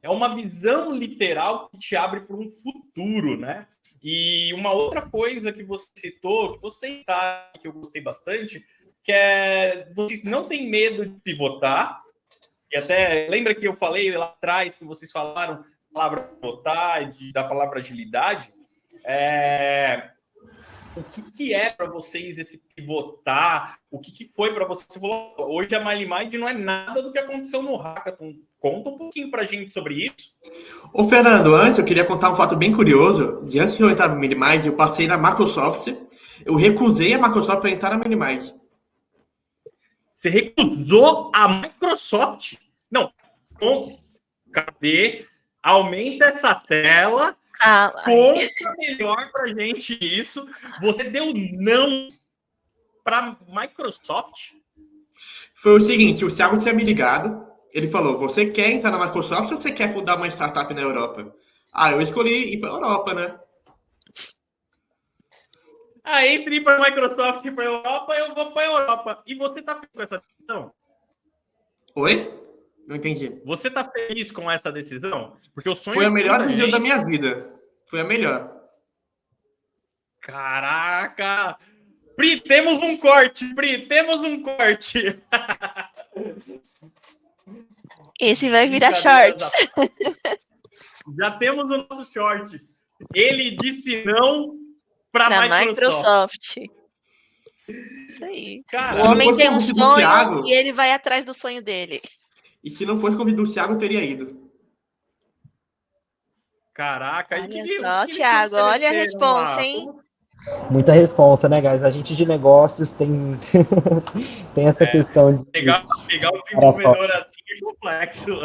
Speaker 1: É uma visão literal que te abre para um futuro, né? E uma outra coisa que você citou, que você tá, que eu gostei bastante, que vocês não têm medo de pivotar. E até lembra que eu falei lá atrás que vocês falaram da palavra pivotar e da palavra agilidade? O que é para vocês esse pivotar? O que foi para vocês? Você falou, hoje a Milimind não é nada do que aconteceu no Hackathon. Conta um pouquinho para a gente sobre isso.
Speaker 3: Ô, Fernando, antes eu queria contar um fato bem curioso. Antes de eu entrar na Milimind, eu passei na Microsoft. Eu recusei a Microsoft para entrar na Milimind.
Speaker 1: Você recusou a Microsoft? Não. Cadê? Aumenta essa tela. Conta melhor pra gente isso. Você deu não para Microsoft?
Speaker 3: Foi o seguinte, o Thiago tinha me ligado. Ele falou, você quer entrar na Microsoft ou você quer fundar uma startup na Europa? Eu escolhi ir para a Europa, né?
Speaker 1: Entre para a Microsoft e para a Europa, eu vou para a Europa. E você tá feliz com essa decisão?
Speaker 3: Oi? Não entendi.
Speaker 1: Você tá feliz com essa decisão? Porque o sonho
Speaker 3: foi a melhor decisão da minha vida. Foi a melhor.
Speaker 1: Caraca! Pri, temos um corte! Pri, temos um corte!
Speaker 2: Esse vai virar shorts.
Speaker 1: Já temos os nossos shorts. Ele disse não para Microsoft.
Speaker 2: Isso aí.
Speaker 3: Cara,
Speaker 2: o homem tem um sonho Thiago, e ele vai atrás do sonho dele.
Speaker 3: E se não fosse convite do Thiago, eu teria ido.
Speaker 1: Caraca,
Speaker 2: olha só, Thiago, olha a responsa, hein?
Speaker 5: Muita responsa, né, guys? A gente de negócios tem, tem essa questão de...
Speaker 1: Pegar o desenvolvedor assim é complexo.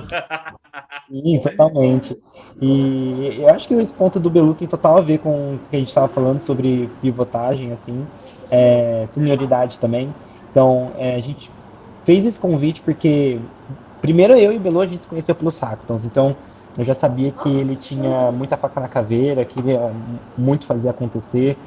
Speaker 5: Sim, totalmente. E eu acho que esse ponto do Belu tem total a ver com o que a gente estava falando sobre pivotagem, assim, senioridade também. Então, a gente fez esse convite porque, primeiro eu e o Belu, a gente se conheceu pelos hackathons, então eu já sabia que ele tinha muita faca na caveira, queria muito fazer acontecer,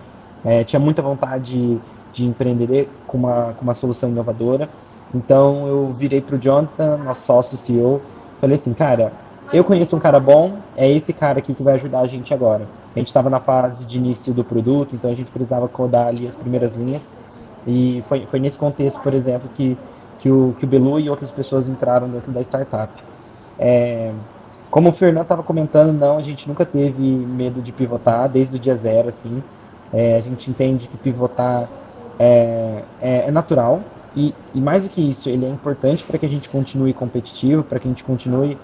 Speaker 5: tinha muita vontade de empreender com uma solução inovadora. Então eu virei para o Jonathan, nosso sócio CEO, falei assim, cara, eu conheço um cara bom, é esse cara aqui que vai ajudar a gente agora. A gente estava na fase de início do produto, então a gente precisava codar ali as primeiras linhas. E foi nesse contexto, por exemplo, que o Belu e outras pessoas entraram dentro da startup. Como o Fernando estava comentando, não, a gente nunca teve medo de pivotar desde o dia zero, assim. A gente entende que pivotar é natural e mais do que isso, ele é importante para que a gente continue competitivo, para que a gente continue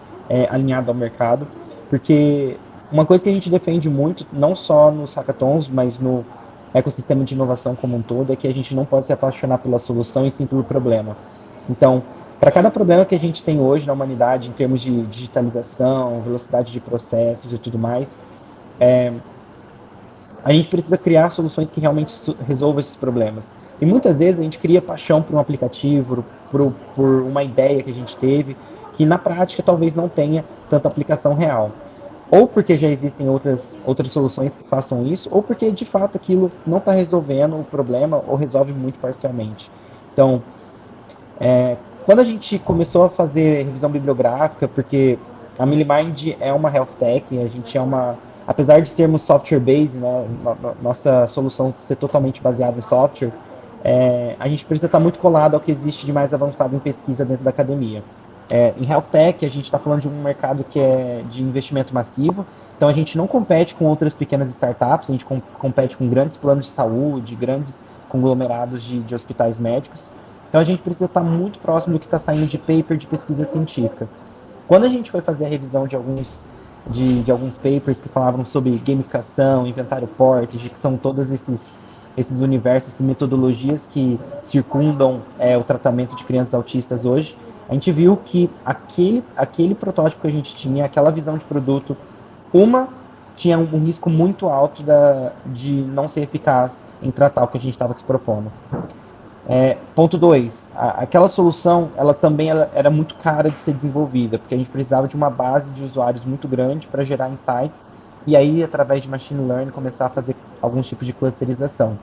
Speaker 5: alinhado ao mercado, porque uma coisa que a gente defende muito, não só nos hackathons, mas no ecossistema de inovação como um todo, é que a gente não pode se apaixonar pela solução e sim pelo problema. Então, para cada problema que a gente tem hoje na humanidade, em termos de digitalização, velocidade de processos e tudo mais, a gente precisa criar soluções que realmente resolvam esses problemas. E muitas vezes a gente cria paixão por um aplicativo, por uma ideia que a gente teve, que na prática talvez não tenha tanta aplicação real. Ou porque já existem outras soluções que façam isso, ou porque de fato aquilo não está resolvendo o problema ou resolve muito parcialmente. Então, quando a gente começou a fazer revisão bibliográfica, porque a Millimind é uma health tech, a gente é uma, apesar de sermos software-based, né, nossa solução ser totalmente baseada em software, a gente precisa estar muito colado ao que existe de mais avançado em pesquisa dentro da academia. Em health tech, a gente está falando de um mercado que é de investimento massivo, então a gente não compete com outras pequenas startups, a gente compete com grandes planos de saúde, grandes conglomerados de hospitais médicos. Então a gente precisa estar muito próximo do que está saindo de paper de pesquisa científica. Quando a gente foi fazer a revisão de alguns papers que falavam sobre gamificação, inventário portage, que são todos esses universos e metodologias que circundam o tratamento de crianças autistas hoje, a gente viu que aquele protótipo que a gente tinha, aquela visão de produto, tinha um risco muito alto de não ser eficaz em tratar o que a gente estava se propondo. Ponto 2, aquela solução, ela também era muito cara de ser desenvolvida, porque a gente precisava de uma base de usuários muito grande para gerar insights, e aí, através de machine learning, começar a fazer alguns tipos de clusterização.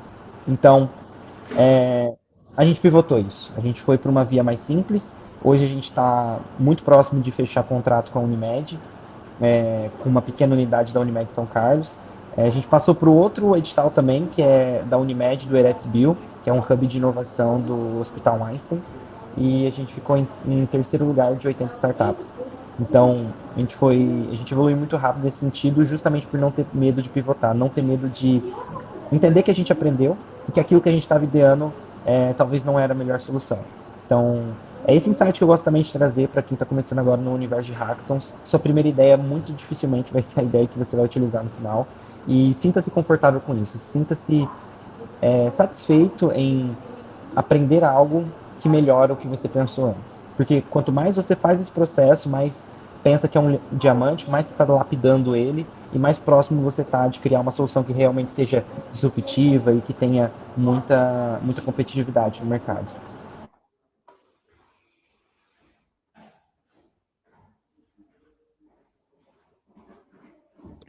Speaker 5: Então, a gente pivotou isso. A gente foi para uma via mais simples. Hoje a gente está muito próximo de fechar contrato com a Unimed, com uma pequena unidade da Unimed São Carlos. A gente passou para o outro edital também, que é da Unimed, do Eretzbio, que é um hub de inovação do Hospital Einstein, e a gente ficou em terceiro lugar de 80 startups. Então, a gente evoluiu muito rápido nesse sentido, justamente por não ter medo de pivotar, não ter medo de entender que a gente aprendeu e que aquilo que a gente estava ideando talvez não era a melhor solução. Então, é esse insight que eu gosto também de trazer para quem está começando agora no universo de hackathons. Sua primeira ideia muito dificilmente vai ser a ideia que você vai utilizar no final. E sinta-se confortável com isso. Sinta-se satisfeito em aprender algo que melhora o que você pensou antes. Porque quanto mais você faz esse processo, mais pensa que é um diamante, mais você está lapidando ele e mais próximo você está de criar uma solução que realmente seja disruptiva e que tenha muita competitividade no mercado.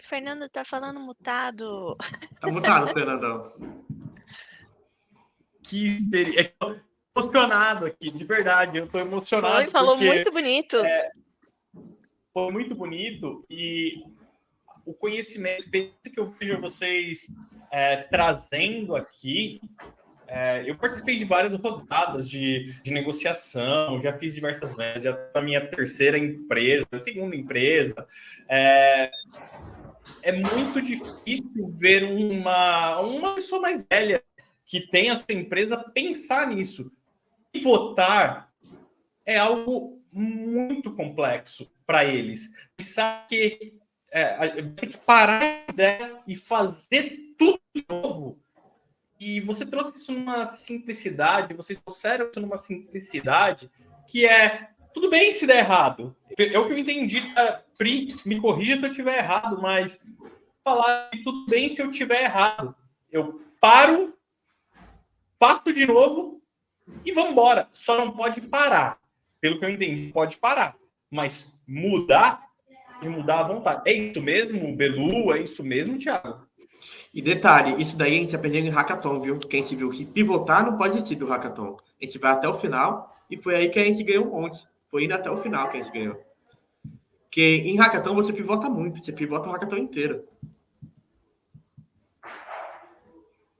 Speaker 2: Fernando tá falando mutado.
Speaker 3: Tá mutado, Fernandão.
Speaker 1: Que experiência. Emocionado aqui, de verdade. Eu tô emocionado.
Speaker 2: Falou
Speaker 1: porque,
Speaker 2: muito bonito.
Speaker 1: Foi muito bonito e o conhecimento, a experiência que eu vejo vocês trazendo aqui. Eu participei de várias rodadas de negociação, já fiz diversas vezes, já a minha terceira empresa, segunda empresa. É muito difícil ver uma pessoa mais velha que tem a sua empresa pensar nisso. E votar é algo muito complexo para eles. Pensar que tem que parar a ideia e fazer tudo de novo. E você trouxe isso numa simplicidade, vocês trouxeram isso numa simplicidade que tudo bem se der errado. É o que eu entendi, Pri, me corrija se eu estiver errado, mas falar que tudo bem se eu estiver errado. Eu paro, faço de novo e vamos embora. Só não pode parar. Pelo que eu entendi, pode parar. Mas mudar à vontade. É isso mesmo, Belu? É isso mesmo, Thiago?
Speaker 3: E detalhe, isso daí a gente aprendeu em hackathon, viu? Porque a gente viu que pivotar não pode existir do hackathon. A gente vai até o final e foi aí que a gente ganhou um monte. Foi indo até o final que a gente ganhou. Porque em hackathon você pivota muito, você pivota o hackathon inteiro.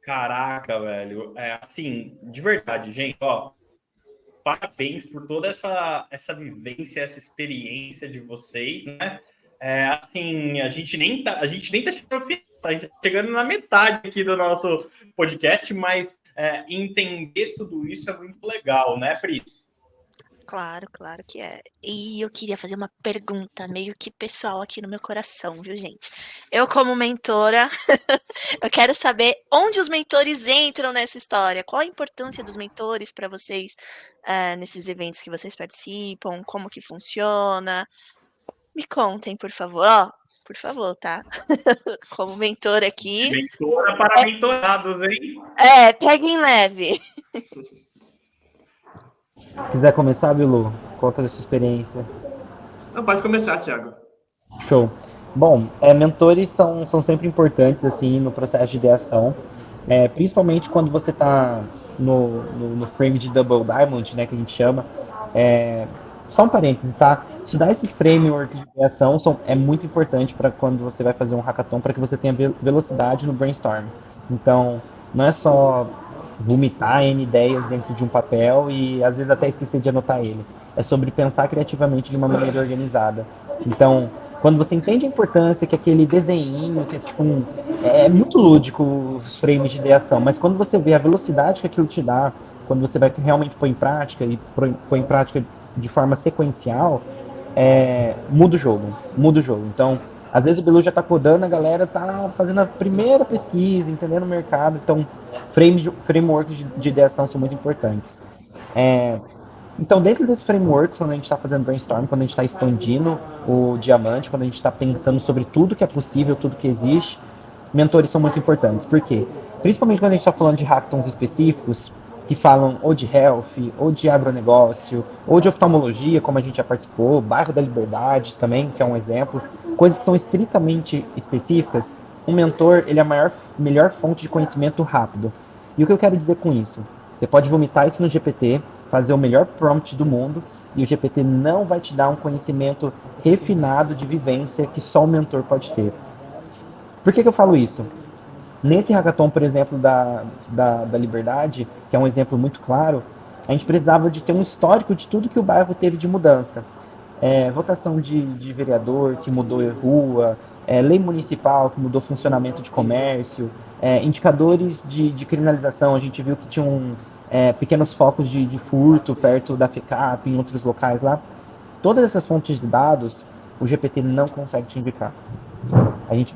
Speaker 1: Caraca, velho. Assim, de verdade, gente, ó, parabéns por toda essa vivência, essa experiência de vocês, né? Assim, a gente nem tá chegando na metade aqui do nosso podcast, mas entender tudo isso é muito legal, né, Pri?
Speaker 2: Claro, claro que é. E eu queria fazer uma pergunta meio que pessoal aqui no meu coração, viu, gente? Eu, como mentora, eu quero saber onde os mentores entram nessa história. Qual a importância dos mentores para vocês nesses eventos que vocês participam? Como que funciona? Me contem, por favor. Ó, por favor, tá? Como mentor aqui.
Speaker 1: Mentora para mentorados, hein?
Speaker 2: Peguem leve.
Speaker 5: Quiser começar, Bilu? Conta da sua experiência.
Speaker 3: Não, pode começar, Thiago.
Speaker 5: Show. Bom, mentores são sempre importantes assim no processo de ideação, principalmente quando você está no frame de Double Diamond, né, que a gente chama. Só um parênteses, tá? Estudar esses frameworks de ideação é muito importante para quando você vai fazer um hackathon, para que você tenha velocidade no brainstorm. Então, não é só vomitar N ideias dentro de um papel e às vezes até esquecer de anotar ele. É sobre pensar criativamente de uma maneira organizada. Então, quando você entende a importância que aquele desenho, que é tipo é muito lúdico os frames de ideação, mas quando você vê a velocidade que aquilo te dá, quando você vai realmente pôr em prática e põe em prática de forma sequencial, muda o jogo. Então, às vezes o Bilu já está codando, a galera está fazendo a primeira pesquisa, entendendo o mercado. Então, frameworks de ideação são muito importantes. Então, dentro desse framework, quando a gente está fazendo brainstorm, quando a gente está expandindo o diamante, quando a gente está pensando sobre tudo que é possível, tudo que existe, mentores são muito importantes. Por quê? Principalmente quando a gente está falando de hackathons específicos, que falam ou de health, ou de agronegócio, ou de oftalmologia, como a gente já participou, bairro da Liberdade também, que é um exemplo, coisas que são estritamente específicas. Um mentor, ele é a melhor fonte de conhecimento rápido. E o que eu quero dizer com isso? Você pode vomitar isso no GPT, fazer o melhor prompt do mundo, e o GPT não vai te dar um conhecimento refinado de vivência que só o mentor pode ter. Por que eu falo isso? Nesse hackathon, por exemplo, da Liberdade, que é um exemplo muito claro, a gente precisava de ter um histórico de tudo que o bairro teve de mudança. Votação de vereador que mudou a rua, lei municipal que mudou o funcionamento de comércio, indicadores de criminalização. A gente viu que tinham pequenos focos de furto perto da FECAP, em outros locais lá. Todas essas fontes de dados, o GPT não consegue te indicar.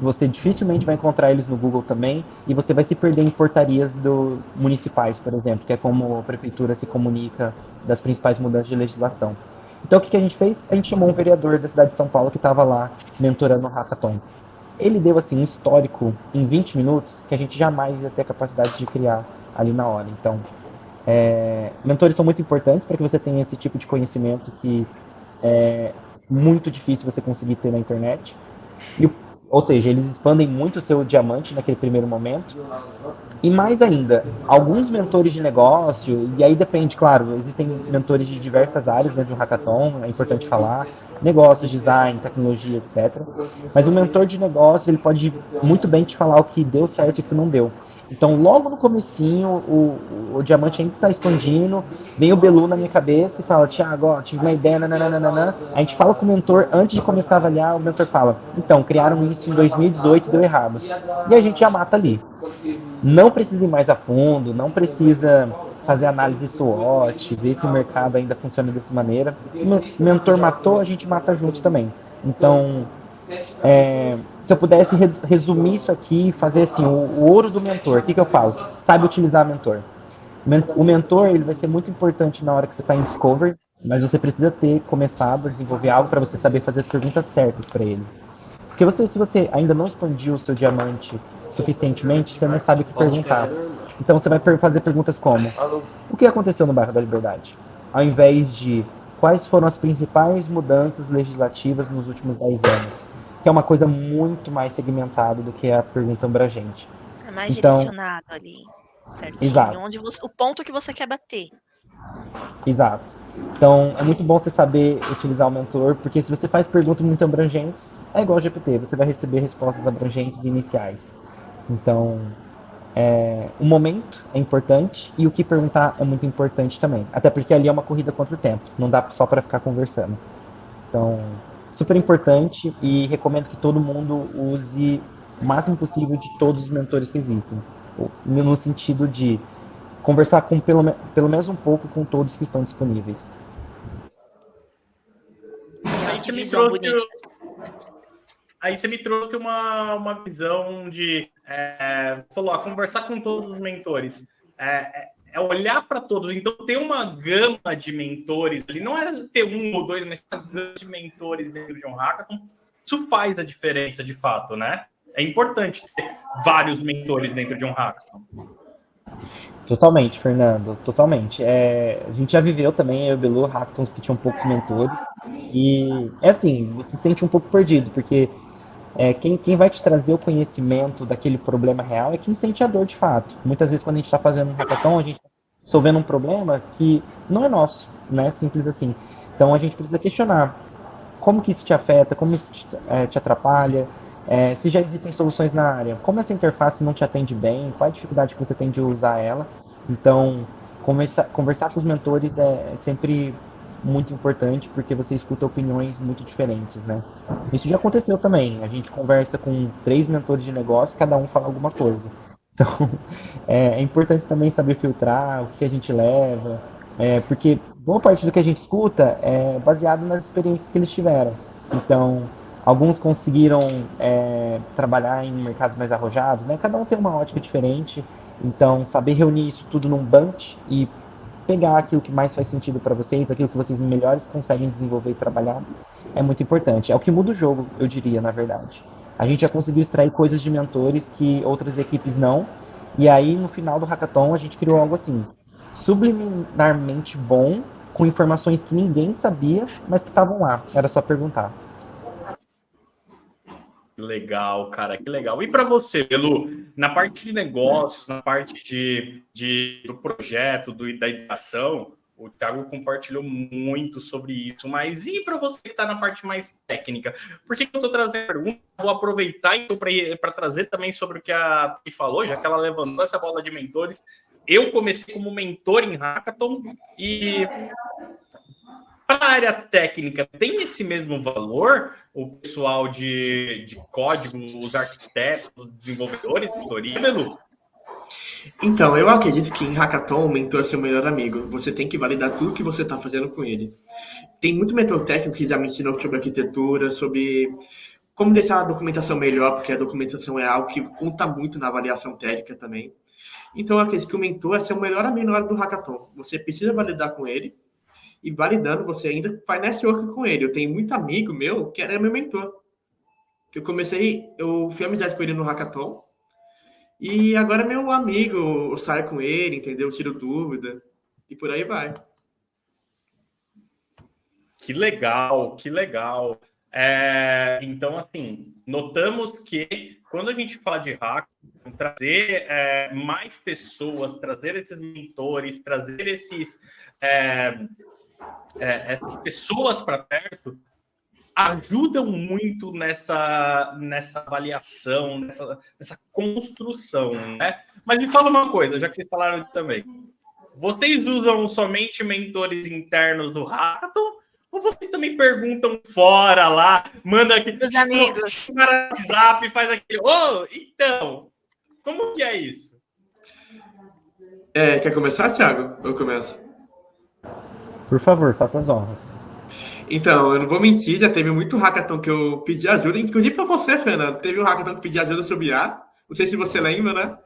Speaker 5: Você dificilmente vai encontrar eles no Google também, e você vai se perder em portarias municipais, por exemplo, que é como a prefeitura se comunica das principais mudanças de legislação. Então, o que a gente fez? A gente chamou um vereador da cidade de São Paulo que estava lá mentorando o hackathon. Ele deu assim um histórico em 20 minutos que a gente jamais ia ter a capacidade de criar ali na hora. Então, mentores são muito importantes para que você tenha esse tipo de conhecimento que é muito difícil você conseguir ter na internet. Ou seja, eles expandem muito o seu diamante naquele primeiro momento. E mais ainda, alguns mentores de negócio, e aí depende, claro, existem mentores de diversas áreas dentro do hackathon, é importante falar, negócios, design, tecnologia, etc. Mas o mentor de negócio, ele pode muito bem te falar o que deu certo e o que não deu. Então, logo no comecinho, o diamante ainda está expandindo, vem o Belu na minha cabeça e fala, Thiago, ó, tive uma ideia, nananana. A gente fala com o mentor, antes de começar a avaliar, o mentor fala, então, criaram isso em 2018 e deu errado. E a gente já mata ali. Não precisa ir mais a fundo, não precisa fazer análise SWOT, ver se o mercado ainda funciona dessa maneira. O mentor matou, a gente mata junto também. Então, se eu pudesse resumir isso aqui e fazer assim, o ouro do mentor, o que eu falo? Saiba utilizar mentor. O mentor, ele vai ser muito importante na hora que você está em Discovery, mas você precisa ter começado a desenvolver algo para você saber fazer as perguntas certas para ele. Porque se você ainda não expandiu o seu diamante suficientemente, você não sabe o que perguntar. Então você vai fazer perguntas como: o que aconteceu no bairro da Liberdade? Ao invés de quais foram as principais mudanças legislativas nos últimos 10 anos? Que é uma coisa muito mais segmentada do que a pergunta abrangente.
Speaker 2: É mais direcionado ali, certinho.
Speaker 5: Exato.
Speaker 2: O ponto que você quer bater.
Speaker 5: Exato. Então, é muito bom você saber utilizar o mentor, porque se você faz perguntas muito abrangentes, é igual ao GPT, você vai receber respostas abrangentes e iniciais. Então, o momento é importante e o que perguntar é muito importante também. Até porque ali é uma corrida contra o tempo, não dá só para ficar conversando. Então, super importante e recomendo que todo mundo use o máximo possível de todos os mentores que existem. No sentido de conversar com pelo menos um pouco com todos que estão disponíveis.
Speaker 1: Aí você me trouxe uma visão de... você falou, conversar com todos os mentores. É olhar para todos. Então, ter uma gama de mentores ali, não é ter um ou dois, mas uma gama de mentores dentro de um hackathon, isso faz a diferença de fato, né? É importante ter vários mentores dentro de um hackathon.
Speaker 5: Totalmente, Fernando, totalmente. A gente já viveu também, eu e o Belu, hackathons que tinham poucos mentores. E é assim, você se sente um pouco perdido, porque quem vai te trazer o conhecimento daquele problema real é quem sente a dor de fato. Muitas vezes, quando a gente está fazendo um hackathon, a gente está resolvendo um problema que não é nosso, né? Simples assim. Então, a gente precisa questionar como que isso te afeta, como isso te atrapalha, se já existem soluções na área, como essa interface não te atende bem, qual a dificuldade que você tem de usar ela. Então, conversar com os mentores é sempre muito importante, porque você escuta opiniões muito diferentes, né? Isso já aconteceu também. A gente conversa com 3 mentores de negócio, cada um fala alguma coisa. Então, é importante também saber filtrar o que a gente leva, porque boa parte do que a gente escuta é baseado nas experiências que eles tiveram. Então, alguns conseguiram trabalhar em mercados mais arrojados, né? Cada um tem uma ótica diferente. Então, saber reunir isso tudo num bunch e pegar aquilo que mais faz sentido para vocês, aquilo que vocês melhores conseguem desenvolver e trabalhar, é muito importante. É o que muda o jogo, eu diria, na verdade. A gente já conseguiu extrair coisas de mentores que outras equipes não, e aí no final do hackathon a gente criou algo assim, subliminarmente bom, com informações que ninguém sabia, mas que estavam lá, era só perguntar.
Speaker 1: Legal, cara, que legal. E para você, Belu, na parte de negócios, na parte do projeto, da ideação, o Thiago compartilhou muito sobre isso, mas e para você que está na parte mais técnica? Por que eu estou trazendo a pergunta? Vou aproveitar então, para trazer também sobre o que a Pi falou, já que ela levantou essa bola de mentores. Eu comecei como mentor em Hackathon e... para a área técnica, tem esse mesmo valor? O pessoal de código, os arquitetos, os desenvolvedores, mentoria, Belu?
Speaker 3: Então, eu acredito que em Hackathon o mentor é seu melhor amigo. Você tem que validar tudo que você está fazendo com ele. Tem muito mentor técnico que já me ensinou sobre arquitetura, sobre como deixar a documentação melhor, porque a documentação é algo que conta muito na avaliação técnica também. Então, eu acredito que o mentor é seu melhor amigo na hora do Hackathon. Você precisa validar com ele. E validando, você ainda faz network com ele. Eu tenho muito amigo meu que era meu mentor. Que eu fui amizade com ele no Hackathon. E agora é meu amigo, eu saio com ele, entendeu? Eu tiro dúvida. E por aí vai.
Speaker 1: Que legal, que legal. Então, assim, notamos que quando a gente fala de hackathon, trazer mais pessoas, trazer esses mentores, trazer essas pessoas para perto ajudam muito nessa avaliação, nessa construção, né? Mas me fala uma coisa, já que vocês falaram também. Vocês usam somente mentores internos do Hackathon ou vocês também perguntam fora lá, manda aqui
Speaker 2: os amigos
Speaker 1: no WhatsApp, faz aquilo. Então, como que é isso?
Speaker 3: Quer começar, Thiago? Eu começo.
Speaker 5: Por favor, faça as honras.
Speaker 3: Então, eu não vou mentir, já teve muito hackathon que eu pedi ajuda, inclusive para você, Fernando. Teve um hackathon que pedi ajuda sobre IA, não sei se você lembra, né?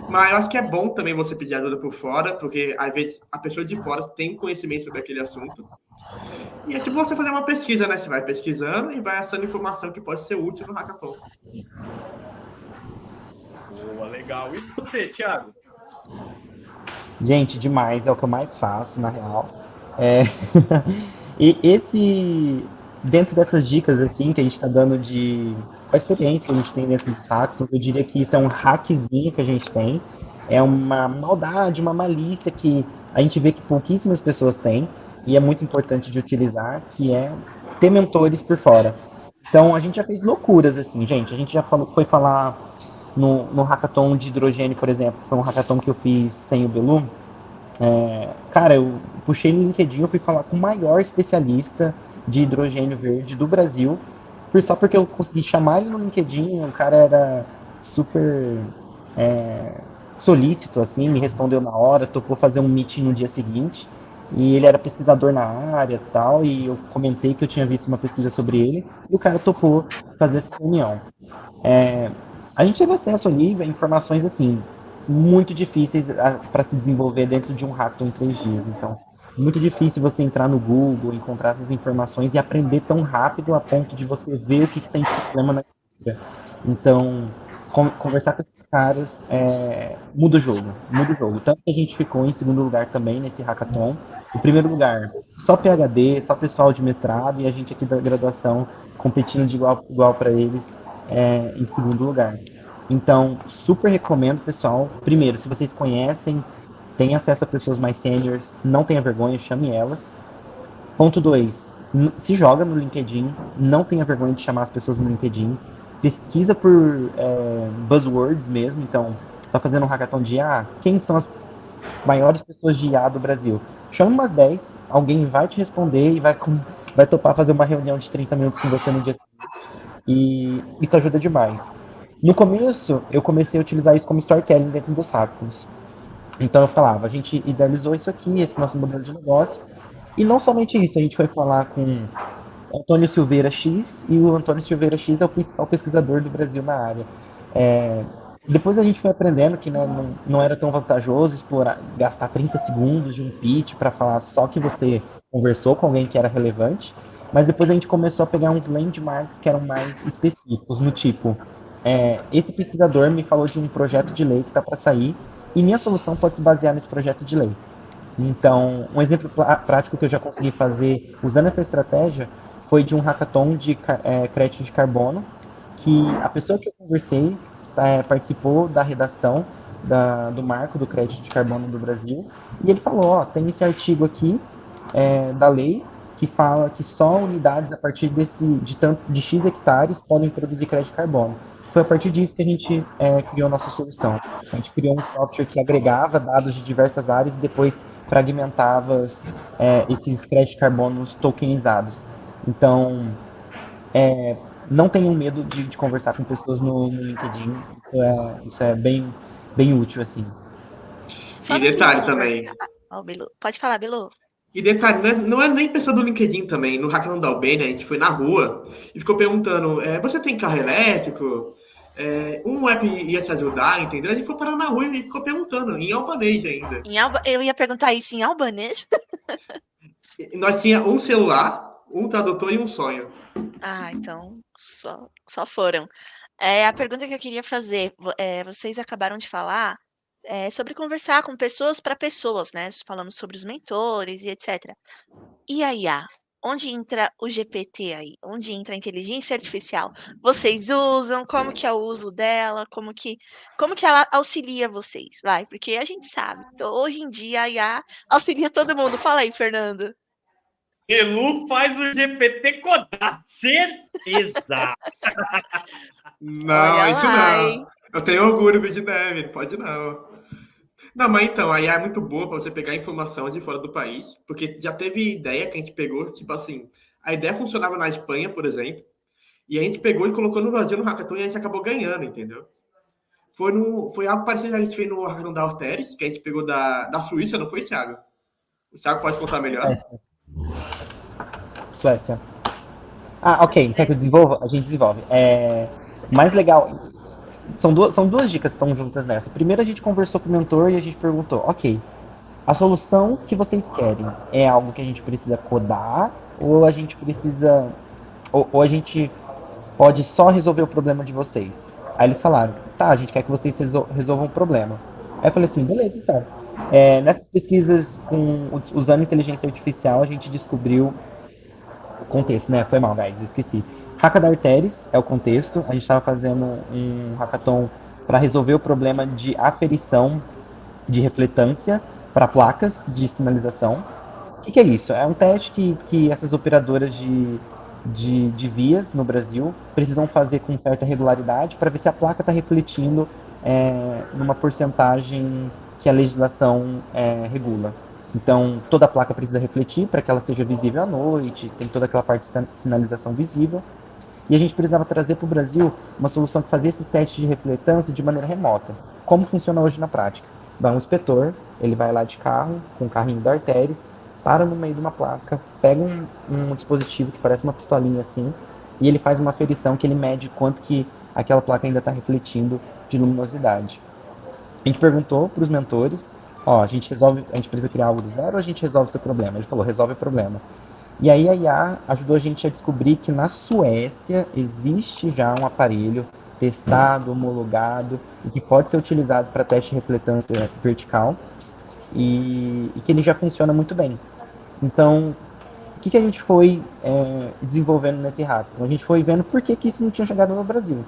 Speaker 3: Mas eu acho que é bom também você pedir ajuda por fora, porque às vezes a pessoa de fora tem conhecimento sobre aquele assunto. E é tipo você fazer uma pesquisa, né? Você vai pesquisando e vai achando informação que pode ser útil no hackathon.
Speaker 1: Boa, legal. E você, Thiago?
Speaker 5: Gente, demais, é o que eu mais faço, na real. E dentro dessas dicas, assim, que a gente tá dando com a experiência que a gente tem dentro dos hackathons, eu diria que isso é um hackzinho que a gente tem, é uma maldade, uma malícia que a gente vê que pouquíssimas pessoas têm e é muito importante de utilizar, que é ter mentores por fora. Então a gente já fez loucuras assim, gente. A gente já foi falar no hackathon de hidrogênio, por exemplo, que foi um hackathon que eu fiz sem o Belu. Cara, eu puxei no LinkedIn, eu fui falar com o maior especialista de hidrogênio verde do Brasil, só porque eu consegui chamar ele no LinkedIn, o cara era super solícito, assim, me respondeu na hora, topou fazer um meeting no dia seguinte, e ele era pesquisador na área e tal, e eu comentei que eu tinha visto uma pesquisa sobre ele, e o cara topou fazer essa reunião. A gente teve acesso ali a informações, assim, muito difíceis para se desenvolver dentro de um hackathon em 3 dias. Então, muito difícil você entrar no Google, encontrar essas informações e aprender tão rápido a ponto de você ver o que tem de problema na indústria. Então, conversar com esses caras muda o jogo, muda o jogo. Tanto que a gente ficou em segundo lugar também nesse hackathon. Em primeiro lugar, só PhD, só pessoal de mestrado e a gente aqui da graduação competindo de igual para eles em segundo lugar. Então, super recomendo, pessoal. Primeiro, se vocês conhecem, têm acesso a pessoas mais seniors, não tenha vergonha, chame elas. Ponto 2, se joga no LinkedIn, não tenha vergonha de chamar as pessoas no LinkedIn. Pesquisa por buzzwords mesmo, então, tá fazendo um hackathon de quem são as maiores pessoas de IA do Brasil? Chama umas 10, alguém vai te responder e vai topar fazer uma reunião de 30 minutos com você no dia seguinte. E isso ajuda demais. No começo, eu comecei a utilizar isso como storytelling dentro dos hackathons. Então eu falava, a gente idealizou isso aqui, esse nosso modelo de negócio. E não somente isso, a gente foi falar com o Antônio Silveira X, e o Antônio Silveira X é o principal pesquisador do Brasil na área. Depois a gente foi aprendendo que não era tão vantajoso gastar 30 segundos de um pitch para falar só que você conversou com alguém que era relevante, mas depois a gente começou a pegar uns landmarks que eram mais específicos, no tipo, esse pesquisador me falou de um projeto de lei que está para sair, e minha solução pode se basear nesse projeto de lei. Então, um exemplo prático que eu já consegui fazer usando essa estratégia foi de um hackathon de crédito de carbono, que a pessoa que eu conversei participou da redação do marco do crédito de carbono do Brasil, e ele falou, tem esse artigo aqui da lei que fala que só unidades a partir de X hectares podem produzir crédito de carbono. Foi a partir disso que a gente criou a nossa solução. A gente criou um software que agregava dados de diversas áreas e depois fragmentava esses créditos de carbono tokenizados. Então, não tenham medo de conversar com pessoas no LinkedIn. Isso é bem, bem útil, assim.
Speaker 3: E detalhe também.
Speaker 2: Belu. Pode falar, Belu.
Speaker 3: E detalhe, não é nem pessoa do LinkedIn também. No Hackathon da Albânia, a gente foi na rua e ficou perguntando, você tem carro elétrico? Um app ia te ajudar, entendeu? A gente foi parar na rua e ficou perguntando, em albanês ainda.
Speaker 2: Eu ia perguntar isso em albanês?
Speaker 3: Nós tínhamos um celular, um tradutor e um sonho.
Speaker 2: Então só foram. A pergunta que eu queria fazer, vocês acabaram de falar sobre conversar com pessoas para pessoas, né? Falamos sobre os mentores e etc. E a IA? Onde entra o GPT aí? Onde entra a inteligência artificial? Vocês usam? Como que é o uso dela? Como que ela auxilia vocês? Porque a gente sabe. Então, hoje em dia a IA auxilia todo mundo. Fala aí, Fernando.
Speaker 1: Belu faz o GPT codar, certeza!
Speaker 3: Não, isso não. Eu tenho orgulho do Dev, não pode não. Não, mas então, a IA é muito boa para você pegar informação de fora do país, porque já teve ideia que a gente pegou, tipo assim, a ideia funcionava na Espanha, por exemplo, e a gente pegou e colocou no Brasil no hackathon e a gente acabou ganhando, entendeu? Foi algo parecido que a gente fez no hackathon da Alteryx, que a gente pegou da Suíça, não foi, Thiago? O Thiago pode contar melhor?
Speaker 5: Suécia. Ok, quer que eu desenvolva? A gente desenvolve. Mais legal... São duas dicas que estão juntas nessa. Primeiro, a gente conversou com o mentor e a gente perguntou, ok, a solução que vocês querem é algo que a gente precisa codar ou a gente precisa... Ou a gente pode só resolver o problema de vocês? Aí eles falaram, a gente quer que vocês resolvam o problema. Aí eu falei assim, beleza, então. Nessas pesquisas usando inteligência artificial, a gente descobriu o contexto, né? Foi mal, guys, eu esqueci. Hacka da Arteris é o contexto. A gente estava fazendo um hackathon para resolver o problema de aferição de refletância para placas de sinalização. O que é isso? É um teste que essas operadoras de vias no Brasil precisam fazer com certa regularidade para ver se a placa está refletindo numa porcentagem que a legislação regula. Então, toda a placa precisa refletir para que ela seja visível à noite, tem toda aquela parte de sinalização visível. E a gente precisava trazer para o Brasil uma solução que fazia esses testes de refletância de maneira remota. Como funciona hoje na prática? Vai um inspetor, ele vai lá de carro, com o carrinho da Artéris, para no meio de uma placa, pega um dispositivo que parece uma pistolinha assim, e ele faz uma aferição que ele mede quanto que aquela placa ainda está refletindo de luminosidade. A gente perguntou para os mentores, a gente precisa criar algo do zero ou a gente resolve esse problema? Ele falou, resolve o problema. E aí a IA ajudou a gente a descobrir que na Suécia existe já um aparelho testado, homologado, e que pode ser utilizado para teste de refletância vertical, e que ele já funciona muito bem. Então, o que a gente foi desenvolvendo nesse hackathon? A gente foi vendo por que isso não tinha chegado no Brasil.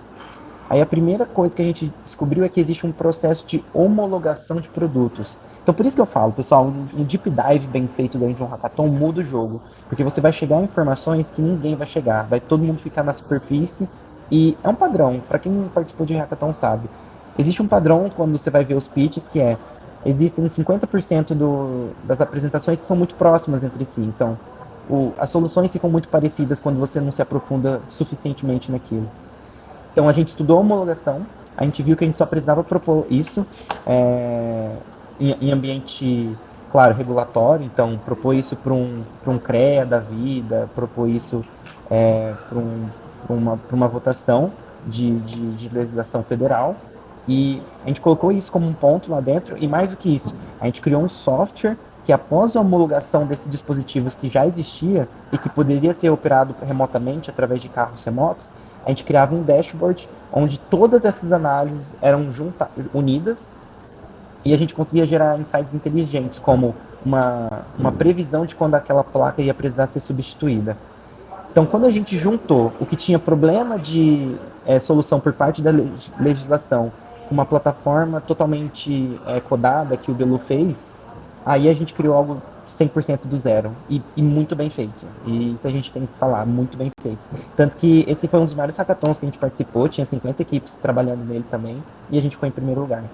Speaker 5: Aí a primeira coisa que a gente descobriu é que existe um processo de homologação de produtos. Então por isso que eu falo, pessoal, um deep dive bem feito dentro de um hackathon muda o jogo. Porque você vai chegar a informações que ninguém vai chegar. Vai todo mundo ficar na superfície. E é um padrão, para quem participou de hackathon sabe. Existe um padrão quando você vai ver os pitches que existem 50% das apresentações que são muito próximas entre si. Então, as soluções ficam muito parecidas quando você não se aprofunda suficientemente naquilo. Então, a gente estudou a homologação, a gente viu que a gente só precisava propor isso em ambiente, claro, regulatório. Então, propor isso para um CREA da vida, propor isso para uma votação de legislação federal. E a gente colocou isso como um ponto lá dentro, e mais do que isso, a gente criou um software que após a homologação desses dispositivos que já existia e que poderia ser operado remotamente através de carros remotos, a gente criava um dashboard onde todas essas análises eram unidas e a gente conseguia gerar insights inteligentes, como uma previsão de quando aquela placa ia precisar ser substituída. Então, quando a gente juntou o que tinha problema de solução por parte da legislação, uma plataforma totalmente codada que o Belu fez, aí a gente criou algo 100% do zero e muito bem feito. E isso a gente tem que falar, muito bem feito. Tanto que esse foi um dos maiores hackathons que a gente participou, tinha 50 equipes trabalhando nele também, e a gente ficou em primeiro lugar.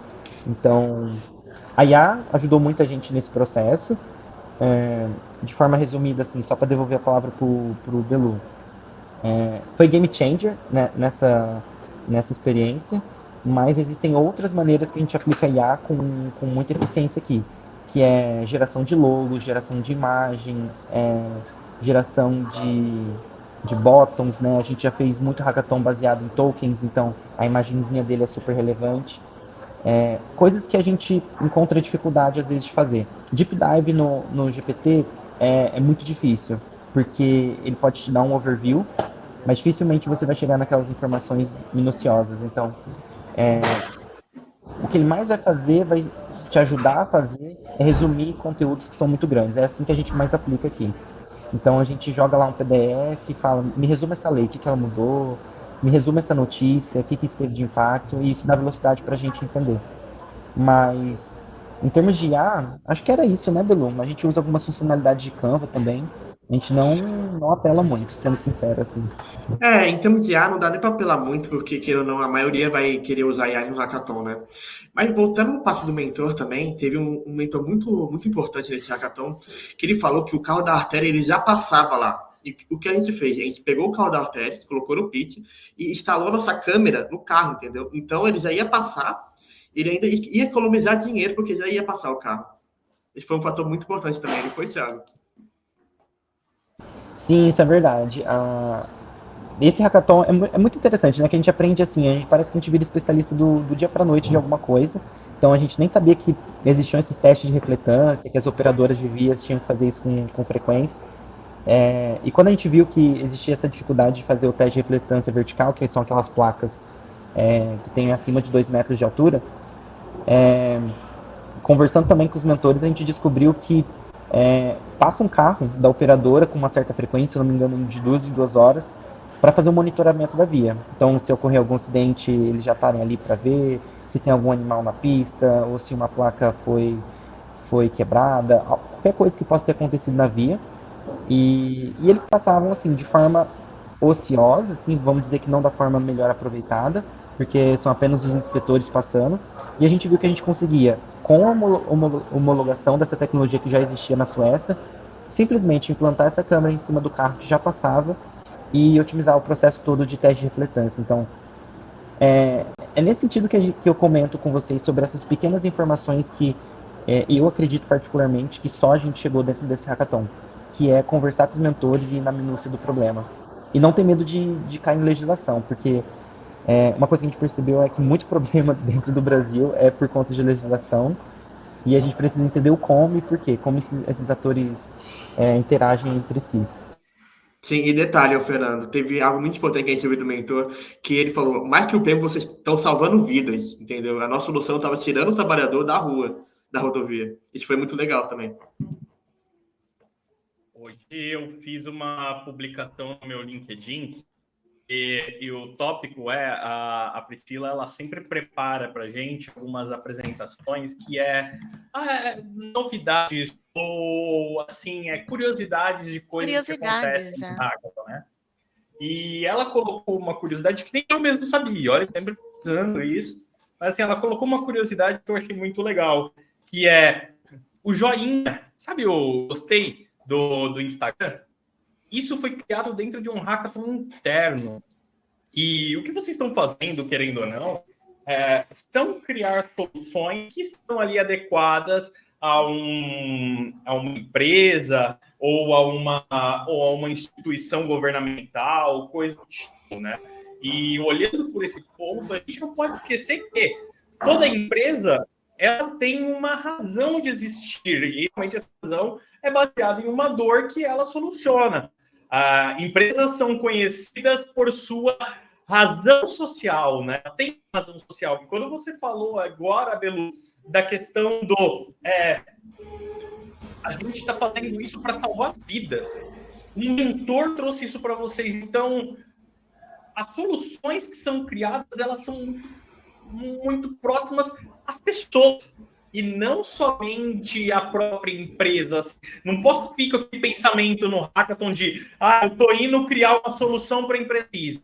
Speaker 5: Então, a IA ajudou muita gente nesse processo. De forma resumida, assim, só para devolver a palavra pro Belu. Foi game changer, né, nessa experiência, mas existem outras maneiras que a gente aplica IA com muita eficiência aqui, que é geração de logos, geração de imagens, geração de bottoms, né? A gente já fez muito hackathon baseado em tokens, então a imagenzinha dele é super relevante. Coisas que a gente encontra dificuldade às vezes de fazer. Deep dive no GPT é muito difícil, porque ele pode te dar um overview, mas dificilmente você vai chegar naquelas informações minuciosas. Então, o que ele mais vai fazer, vai te ajudar a fazer, é resumir conteúdos que são muito grandes. É assim que a gente mais aplica aqui. Então a gente joga lá um PDF e fala, me resuma essa lei, o que ela mudou, me resuma essa notícia, o que isso teve de impacto, e isso dá velocidade pra gente entender. Mas, em termos de IA, acho que era isso, né, Belu? A gente usa algumas funcionalidades de Canva também. A gente não apela muito, sendo sincero, assim.
Speaker 3: Em termos de IA, não dá nem para apelar muito, porque, queira ou não, a maioria vai querer usar IA no hackathon, né? Mas voltando no passo do mentor também, teve um mentor muito, muito importante nesse hackathon, que ele falou que o carro da Artéria, ele já passava lá. E o que a gente fez? A gente pegou o carro da Artéria, colocou no pit e instalou a nossa câmera no carro, entendeu? Então, ele já ia passar, ele ainda ia economizar dinheiro, porque já ia passar o carro. Esse foi um fator muito importante também, ele foi, Thiago.
Speaker 5: Sim, isso é verdade. Esse hackathon é muito interessante, né? Que a gente aprende assim, parece que a gente vira especialista do dia para noite de alguma coisa. Então a gente nem sabia que existiam esses testes de refletância, que as operadoras de vias tinham que fazer isso com frequência. E quando a gente viu que existia essa dificuldade de fazer o teste de refletância vertical, que são aquelas placas que tem acima de 2 metros de altura, conversando também com os mentores, a gente descobriu que passa um carro da operadora com uma certa frequência, se não me engano, de 2 em 2 horas, para fazer o monitoramento da via. Então, se ocorrer algum acidente, eles já parem ali para ver. se tem algum animal na pista, ou se uma placa foi quebrada, qualquer coisa que possa ter acontecido na via. E eles passavam assim de forma ociosa, assim, vamos dizer que não da forma melhor aproveitada, porque são apenas os inspetores passando. E a gente viu que a gente conseguia, com a homologação dessa tecnologia que já existia na Suécia, simplesmente implantar essa câmera em cima do carro que já passava e otimizar o processo todo de teste de refletância. Então, é nesse sentido que eu comento com vocês sobre essas pequenas informações que eu acredito particularmente que só a gente chegou dentro desse hackathon, que é conversar com os mentores e ir na minúcia do problema. E não ter medo de cair em legislação, porque uma coisa que a gente percebeu é que muito problema dentro do Brasil é por conta de legislação, e a gente precisa entender o como e por quê, como esses atores interagem entre si.
Speaker 3: Sim, e detalhe, Fernando, teve algo muito importante que a gente ouviu do mentor, que ele falou, mais que o prêmio, vocês estão salvando vidas, entendeu? A nossa solução estava tirando o trabalhador da rua, da rodovia. Isso foi muito legal também.
Speaker 1: Hoje eu fiz uma publicação no meu LinkedIn e o tópico a Priscila, ela sempre prepara para a gente algumas apresentações que novidades ou assim, curiosidades de coisas que acontecem no hackathon, né? E ela colocou uma curiosidade que nem eu mesmo sabia, olha, sempre pensando isso, mas assim, ela colocou uma curiosidade que eu achei muito legal, que é o joinha, sabe o gostei do Instagram? Isso foi criado dentro de um hackathon interno. E o que vocês estão fazendo, querendo ou não, são criar soluções que estão ali adequadas a uma empresa ou a uma instituição governamental, coisa do tipo, né? E olhando por esse ponto, a gente não pode esquecer que toda empresa ela tem uma razão de existir, e realmente essa razão é baseada em uma dor que ela soluciona. Empresas são conhecidas por sua razão social, né? Tem razão social. E quando você falou agora, Belu, da questão a gente está fazendo isso para salvar vidas. Um mentor trouxe isso para vocês. Então, as soluções que são criadas, elas são muito próximas às pessoas. E não somente a própria empresa. Não posso ficar com pensamento no hackathon de eu estou indo criar uma solução para a empresa.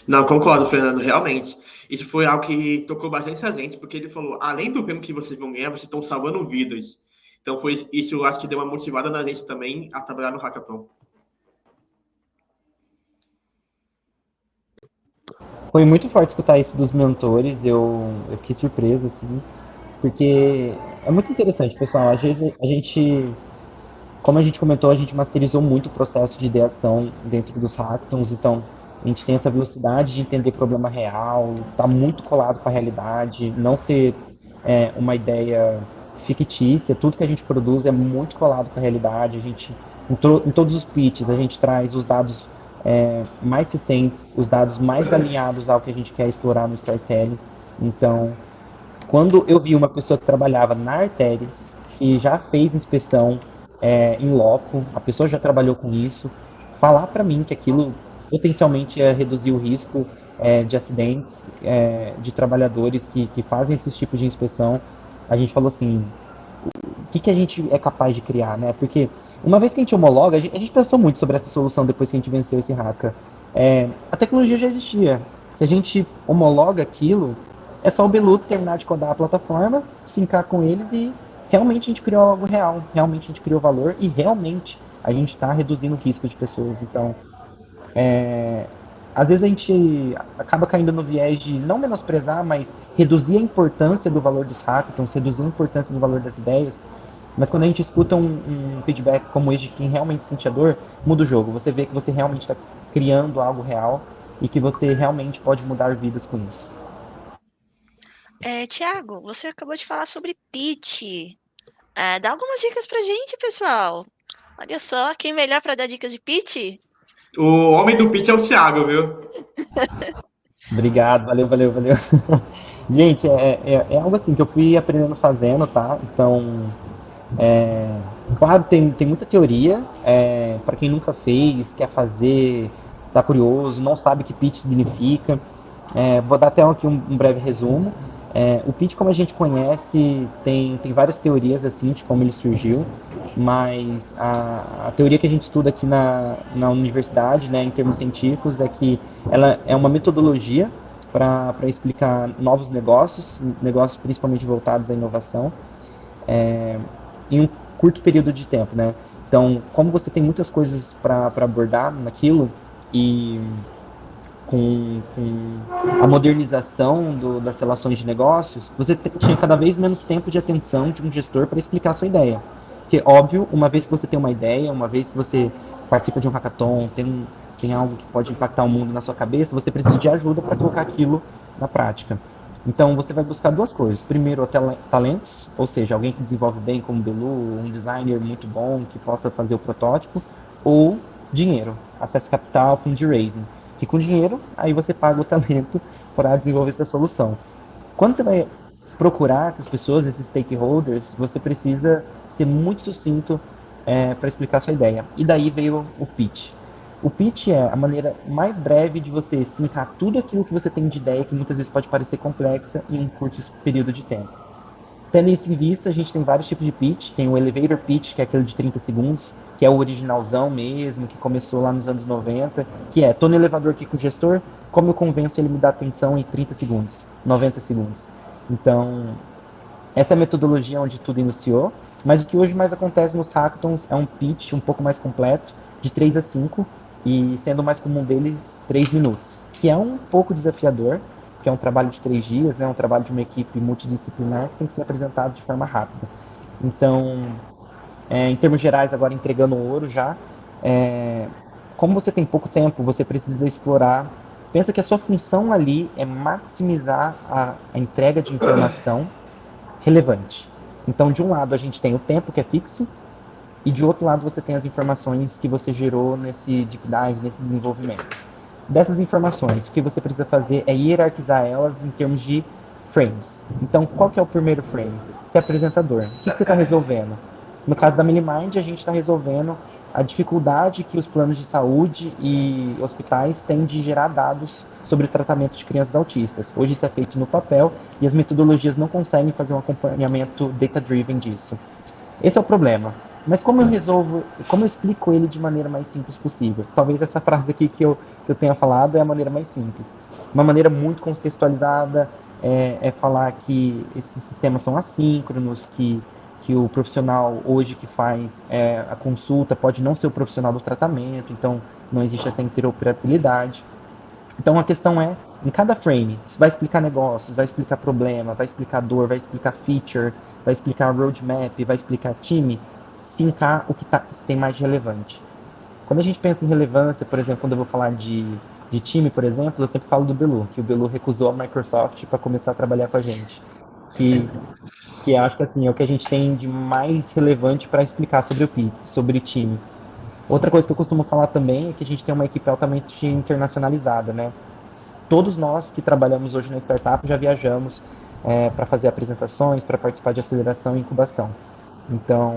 Speaker 3: Não, concordo, Fernando, realmente. Isso foi algo que tocou bastante a gente, porque ele falou, além do prêmio que vocês vão ganhar, vocês estão salvando vidas. Então, isso eu acho que deu uma motivada na gente também a trabalhar no hackathon.
Speaker 5: Foi muito forte escutar isso dos mentores, eu fiquei surpreso, assim, porque é muito interessante, pessoal. Às vezes a gente, como a gente comentou, a gente masterizou muito o processo de ideação dentro dos hackathons, então a gente tem essa velocidade de entender problema real, tá muito colado com a realidade, não ser uma ideia fictícia, tudo que a gente produz é muito colado com a realidade, a gente, em todos os pitches, a gente traz os dados mais recentes, os dados mais alinhados ao que a gente quer explorar no storytelling. Então, quando eu vi uma pessoa que trabalhava na Artéries, que já fez inspeção em loco, a pessoa já trabalhou com isso, falar para mim que aquilo potencialmente ia reduzir o risco de acidentes, de trabalhadores que fazem esses tipos de inspeção, a gente falou assim, o que a gente é capaz de criar, né? Porque uma vez que a gente homologa, a gente pensou muito sobre essa solução depois que a gente venceu esse hacka. A tecnologia já existia. Se a gente homologa aquilo, é só o Belu terminar de codar a plataforma, sincar com eles e realmente a gente criou algo real. Realmente a gente criou valor e realmente a gente está reduzindo o risco de pessoas. Então, às vezes a gente acaba caindo no viés de não menosprezar, mas reduzir a importância do valor dos hackathons, reduzir a importância do valor das ideias. Mas quando a gente escuta um feedback como esse de quem realmente sente a dor, muda o jogo. Você vê que você realmente está criando algo real e que você realmente pode mudar vidas com isso.
Speaker 2: Tiago, você acabou de falar sobre pitch. Dá algumas dicas pra gente, pessoal. Olha só, quem melhor para dar dicas de pitch?
Speaker 3: O homem do pitch é o Thiago, viu?
Speaker 5: Obrigado, valeu. Gente, é algo assim que eu fui aprendendo fazendo, tá? Então, claro, tem muita teoria. Para quem nunca fez, quer fazer, está curioso, não sabe o que pitch significa. Vou dar até aqui um breve resumo. O pitch, como a gente conhece, tem várias teorias assim de como ele surgiu, mas a teoria que a gente estuda aqui na universidade, né, em termos científicos, é que ela é uma metodologia para explicar novos negócios principalmente voltados à inovação, em um curto período de tempo, né? Então, como você tem muitas coisas para abordar naquilo, e com a modernização das relações de negócios, você tinha cada vez menos tempo de atenção de um gestor para explicar a sua ideia. Porque, óbvio, uma vez que você tem uma ideia, uma vez que você participa de um hackathon, tem algo que pode impactar o mundo na sua cabeça, você precisa de ajuda para colocar aquilo na prática. Então, você vai buscar duas coisas. Primeiro, talentos, ou seja, alguém que desenvolve bem como o Belu, um designer muito bom que possa fazer o protótipo, ou dinheiro, acesso a capital, fundraising. Que com dinheiro, aí você paga o talento para desenvolver essa solução. Quando você vai procurar essas pessoas, esses stakeholders, você precisa ser muito sucinto para explicar a sua ideia. E daí veio o pitch. O pitch é a maneira mais breve de você explicar tudo aquilo que você tem de ideia, que muitas vezes pode parecer complexa em um curto período de tempo. Tendo isso em vista, a gente tem vários tipos de pitch. Tem o elevator pitch, que é aquele de 30 segundos, que é o originalzão mesmo, que começou lá nos anos 90, que é, tô no elevador aqui com o gestor, como eu convenço ele me dar atenção em 30 segundos, 90 segundos. Então, essa é a metodologia onde tudo iniciou, mas o que hoje mais acontece nos hackathons é um pitch um pouco mais completo, de 3 a 5, e sendo o mais comum deles, 3 minutos, que é um pouco desafiador, que é um trabalho de 3 dias, né, um trabalho de uma equipe multidisciplinar que tem que ser apresentado de forma rápida. Então, em termos gerais, agora entregando ouro já, como você tem pouco tempo, você precisa explorar. Pensa que a sua função ali é maximizar a entrega de informação relevante. Então, de um lado, a gente tem o tempo, que é fixo, e de outro lado, você tem as informações que você gerou nesse deep dive, nesse desenvolvimento. Dessas informações, o que você precisa fazer é hierarquizar elas em termos de frames. Então, qual que é o primeiro frame? Você é apresentador. O que você está resolvendo? No caso da Milimind, a gente está resolvendo a dificuldade que os planos de saúde e hospitais têm de gerar dados sobre o tratamento de crianças autistas. Hoje isso é feito no papel e as metodologias não conseguem fazer um acompanhamento data-driven disso. Esse é o problema. Mas como eu explico ele de maneira mais simples possível? Talvez essa frase aqui que eu tenha falado é a maneira mais simples. Uma maneira muito contextualizada é falar que esses sistemas são assíncronos, que o profissional hoje que faz a consulta pode não ser o profissional do tratamento, então não existe essa interoperabilidade. Então a questão é, em cada frame, você vai explicar negócios, vai explicar problema, vai explicar dor, vai explicar feature, vai explicar roadmap, vai explicar time, fincar o que tem mais de relevante. Quando a gente pensa em relevância, por exemplo, quando eu vou falar de time, por exemplo, eu sempre falo do Belu, que o Belu recusou a Microsoft para começar a trabalhar com a gente. Que acho que assim, é o que a gente tem de mais relevante para explicar sobre o time. Outra coisa que eu costumo falar também é que a gente tem uma equipe altamente internacionalizada, né? Todos nós que trabalhamos hoje na startup já viajamos para fazer apresentações, para participar de aceleração e incubação. Então,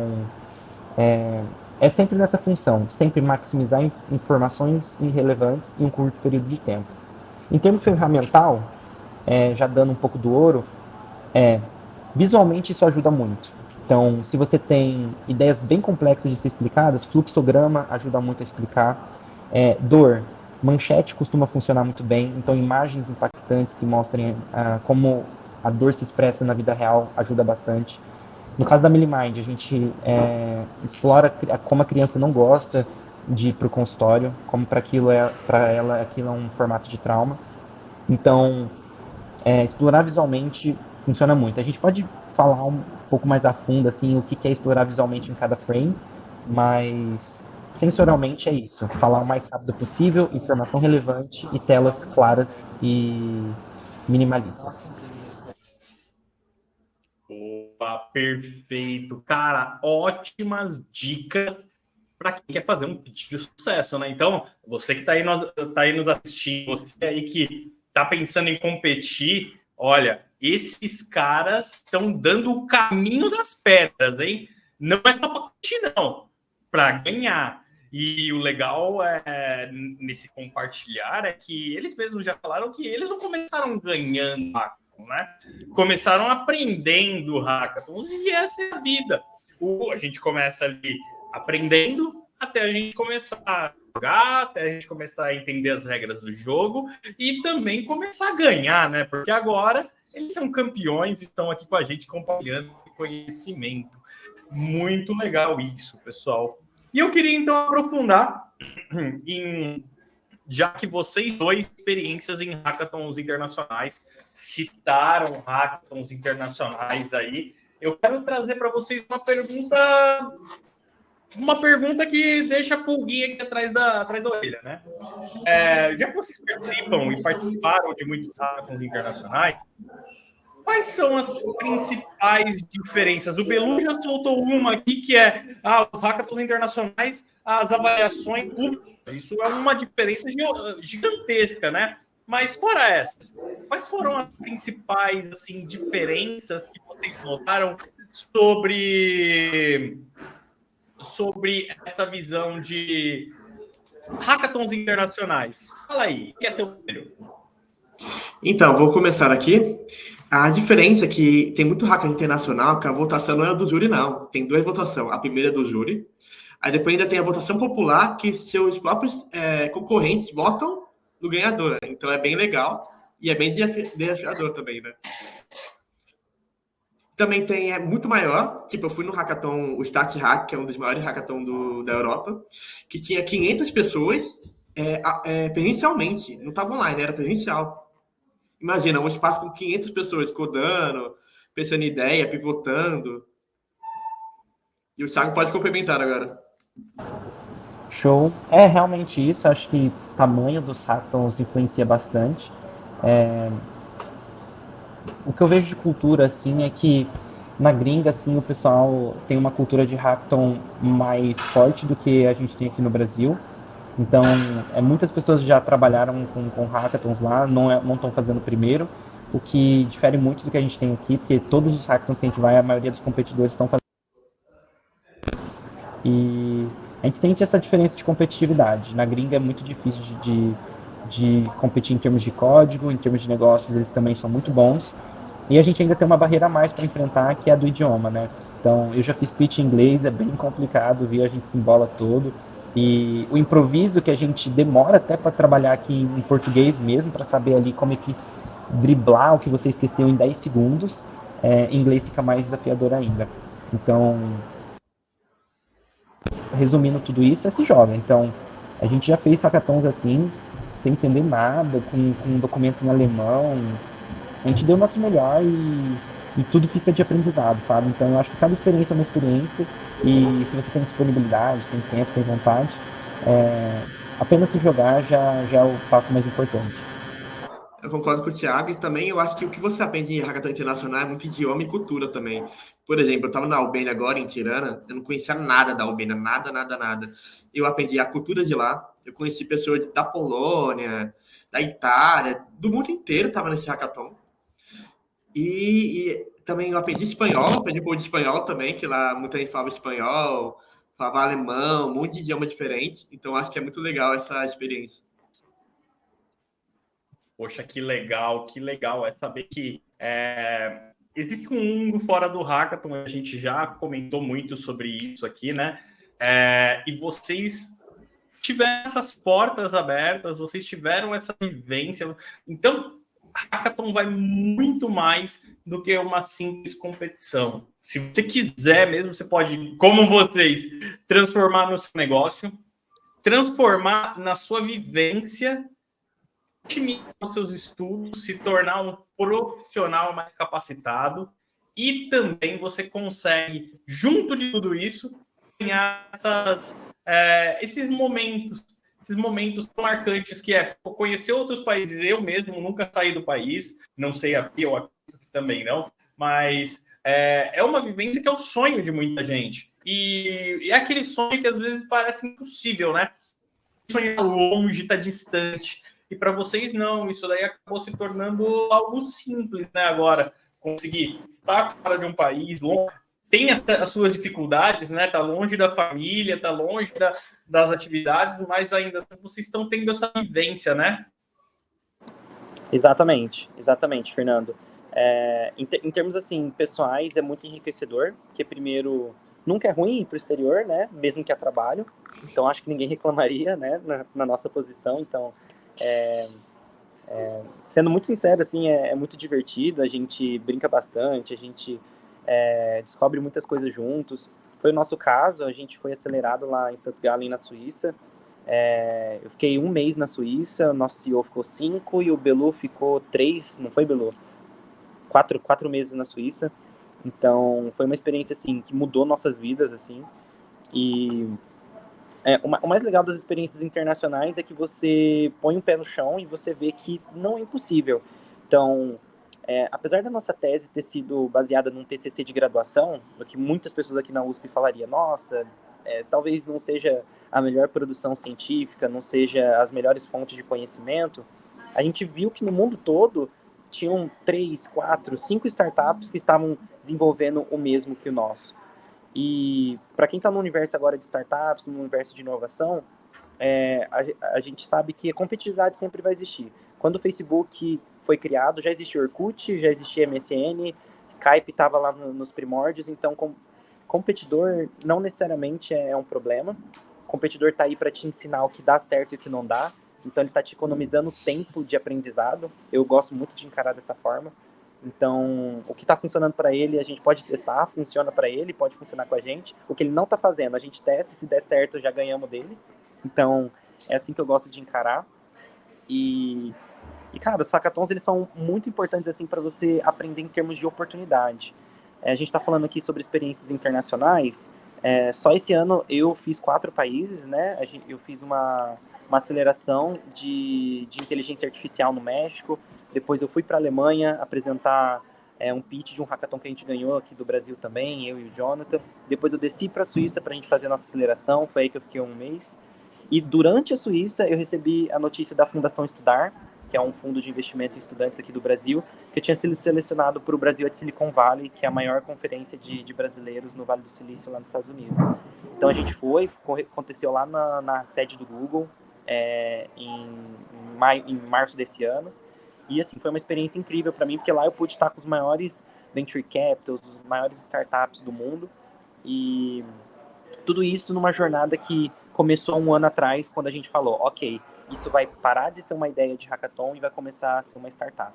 Speaker 5: é sempre nessa função, sempre maximizar informações irrelevantes em um curto período de tempo. Em termos ferramental, já dando um pouco do ouro, visualmente isso ajuda muito. Então, se você tem ideias bem complexas de ser explicadas, fluxograma ajuda muito a explicar. Dor, manchete costuma funcionar muito bem, então imagens impactantes que mostrem como a dor se expressa na vida real ajuda bastante. No caso da Milimind, a gente explora como a criança não gosta de ir para o consultório, como para ela aquilo é um formato de trauma. Então, explorar visualmente funciona muito. A gente pode falar um pouco mais a fundo assim, o que é explorar visualmente em cada frame, mas sensorialmente é isso. Falar o mais rápido possível, informação relevante e telas claras e minimalistas.
Speaker 1: Opa, perfeito. Cara, ótimas dicas para quem quer fazer um pitch de sucesso, né? Então, você que está aí nos assistindo, você aí que está pensando em competir, olha, esses caras estão dando o caminho das pedras, hein? Não é só para competir, não, para ganhar. E o legal nesse compartilhar é que eles mesmos já falaram que eles não começaram ganhando hackathons, né? Começaram aprendendo hackathons e essa é a vida. A gente começa ali aprendendo até a gente começar a jogar, até a gente começar a entender as regras do jogo e também começar a ganhar, né? Porque agora eles são campeões e estão aqui com a gente compartilhando conhecimento. Muito legal isso, pessoal. E eu queria, então, aprofundar já que vocês dois experiências em hackathons internacionais, citaram hackathons internacionais aí, eu quero trazer para vocês uma pergunta que deixa a pulguinha aqui atrás da orelha, né? Já que vocês participam e participaram de muitos hackathons internacionais, quais são as principais diferenças? O Belu já soltou uma aqui, que é os hackathons internacionais, as avaliações públicas. Isso é uma diferença gigantesca, né? Mas fora essas, quais foram as principais assim, diferenças que vocês notaram sobre essa visão de hackathons internacionais? Fala aí, quer ser o primeiro?
Speaker 3: Então, vou começar aqui. A diferença é que tem muito hackathon internacional que a votação não é do júri, não. Tem duas votações. A primeira é do júri. Aí depois ainda tem a votação popular, que seus próprios concorrentes votam no ganhador. Então é bem legal e é bem desafiador também, né? Também tem muito maior. Tipo, eu fui no hackathon, o Start Hack, que é um dos maiores hackathons da Europa, que tinha 500 pessoas presencialmente. Não estava online, era presencial. Imagina, um espaço com 500 pessoas codando, pensando em ideia, pivotando. E o Thiago pode complementar agora.
Speaker 5: Show. É realmente isso. Acho que o tamanho dos hackathons influencia bastante. O que eu vejo de cultura, assim, é que na gringa, assim, o pessoal tem uma cultura de hackathon mais forte do que a gente tem aqui no Brasil. Então, muitas pessoas já trabalharam com hackathons lá, não estão fazendo primeiro, o que difere muito do que a gente tem aqui, porque todos os hackathons que a gente vai, a maioria dos competidores estão fazendo. E a gente sente essa diferença de competitividade. Na gringa é muito difícil de competir em termos de código, em termos de negócios eles também são muito bons. E a gente ainda tem uma barreira a mais para enfrentar, que é a do idioma, né? Então, eu já fiz pitch em inglês, é bem complicado, viu? A gente se embola todo. E o improviso que a gente demora até para trabalhar aqui em português mesmo, para saber ali como é que driblar o que você esqueceu em 10 segundos, em inglês fica mais desafiador ainda. Então, resumindo tudo isso, se joga. Então, a gente já fez hackathons assim, sem entender nada, com um documento em alemão. A gente deu o nosso melhor e tudo fica de aprendizado, sabe? Então, eu acho que cada experiência é uma experiência e se você tem disponibilidade, tem tempo, tem vontade, apenas se jogar já é o passo mais importante.
Speaker 3: Eu concordo com o Thiago e também eu acho que o que você aprende em hackathon internacional é muito idioma e cultura também. Por exemplo, eu estava na Albânia agora, em Tirana, eu não conhecia nada da Albânia, nada. Eu aprendi a cultura de lá, eu conheci pessoas da Polônia, da Itália, do mundo inteiro estava nesse hackathon. E também eu aprendi espanhol, aprendi um pouco de espanhol também, que lá muita gente falava espanhol, falava alemão, um monte de idioma diferente. Então, acho que é muito legal essa experiência.
Speaker 1: Poxa, que legal é saber que existe um mundo fora do hackathon, a gente já comentou muito sobre isso aqui, né? E vocês tiveram essas portas abertas, vocês tiveram essa vivência. Então, hackathon vai muito mais do que uma simples competição. Se você quiser mesmo, você pode, como vocês, transformar no seu negócio, transformar na sua vivência, otimizar os seus estudos, se tornar um profissional mais capacitado e também você consegue, junto de tudo isso, ganhar esses momentos tão marcantes que conhecer outros países. Eu mesmo nunca saí do país, não sei aqui, eu acredito que também não, mas é uma vivência que é o sonho de muita gente. E é aquele sonho que às vezes parece impossível, né? Sonhar longe, tá distante. E para vocês não, isso daí acabou se tornando algo simples, né? Agora, conseguir estar fora de um país longe, tem as suas dificuldades, né? Tá longe da família, tá longe das atividades, mas ainda vocês estão tendo essa vivência, né?
Speaker 5: Exatamente, Fernando. Em termos assim pessoais, é muito enriquecedor, porque primeiro nunca é ruim ir para o exterior, né? Mesmo que a trabalho. Então acho que ninguém reclamaria, né? Na nossa posição. Então, sendo muito sincero, assim, é muito divertido. A gente brinca bastante, a gente descobre muitas coisas juntos. Foi o nosso caso. A gente foi acelerado lá em St. Gallen, na Suíça. Eu fiquei 1 mês na Suíça, o nosso CEO ficou 5 e o Belu ficou 3, não foi, Belu? 4 meses na Suíça. Então, foi uma experiência, assim, que mudou nossas vidas, assim. E o mais legal das experiências internacionais é que você põe um pé no chão e você vê que não é impossível. Então, apesar da nossa tese ter sido baseada num TCC de graduação, o que muitas pessoas aqui na USP falariam, nossa, talvez não seja a melhor produção científica, não seja as melhores fontes de conhecimento, a gente viu que no mundo todo tinham 3, 4, 5 startups que estavam desenvolvendo o mesmo que o nosso. E para quem está no universo agora de startups, no universo de inovação, a gente sabe que a competitividade sempre vai existir. Quando o Facebook foi criado, já existia Orkut, já existia MSN, Skype estava lá nos primórdios, então competidor não necessariamente é um problema. O competidor está aí para te ensinar o que dá certo e o que não dá, então ele está te economizando tempo de aprendizado. Eu gosto muito de encarar dessa forma. Então, o que está funcionando para ele, a gente pode testar, funciona para ele, pode funcionar com a gente. O que ele não está fazendo, a gente testa, se der certo, já ganhamos dele. Então, é assim que eu gosto de encarar. E cara, os hackathons, eles são muito importantes, assim, para você aprender em termos de oportunidade. A gente está falando aqui sobre experiências internacionais. Só esse ano eu fiz 4 países, né? Eu fiz uma aceleração de inteligência artificial no México. Depois eu fui para a Alemanha apresentar um pitch de um hackathon que a gente ganhou aqui do Brasil também, eu e o Jonathan. Depois eu desci para a Suíça para a gente fazer a nossa aceleração. Foi aí que eu fiquei 1 mês. E durante a Suíça eu recebi a notícia da Fundação Estudar, que é um fundo de investimento em estudantes aqui do Brasil, que tinha sido selecionado para o Brasil at Silicon Valley, que é a maior conferência de brasileiros no Vale do Silício, lá nos Estados Unidos. Então a gente foi, aconteceu lá na sede do Google, em março desse ano, e assim, foi uma experiência incrível para mim, porque lá eu pude estar com os maiores venture capitals, os maiores startups do mundo, e tudo isso numa jornada que começou 1 ano atrás, quando a gente falou, ok, isso vai parar de ser uma ideia de hackathon e vai começar a ser uma startup.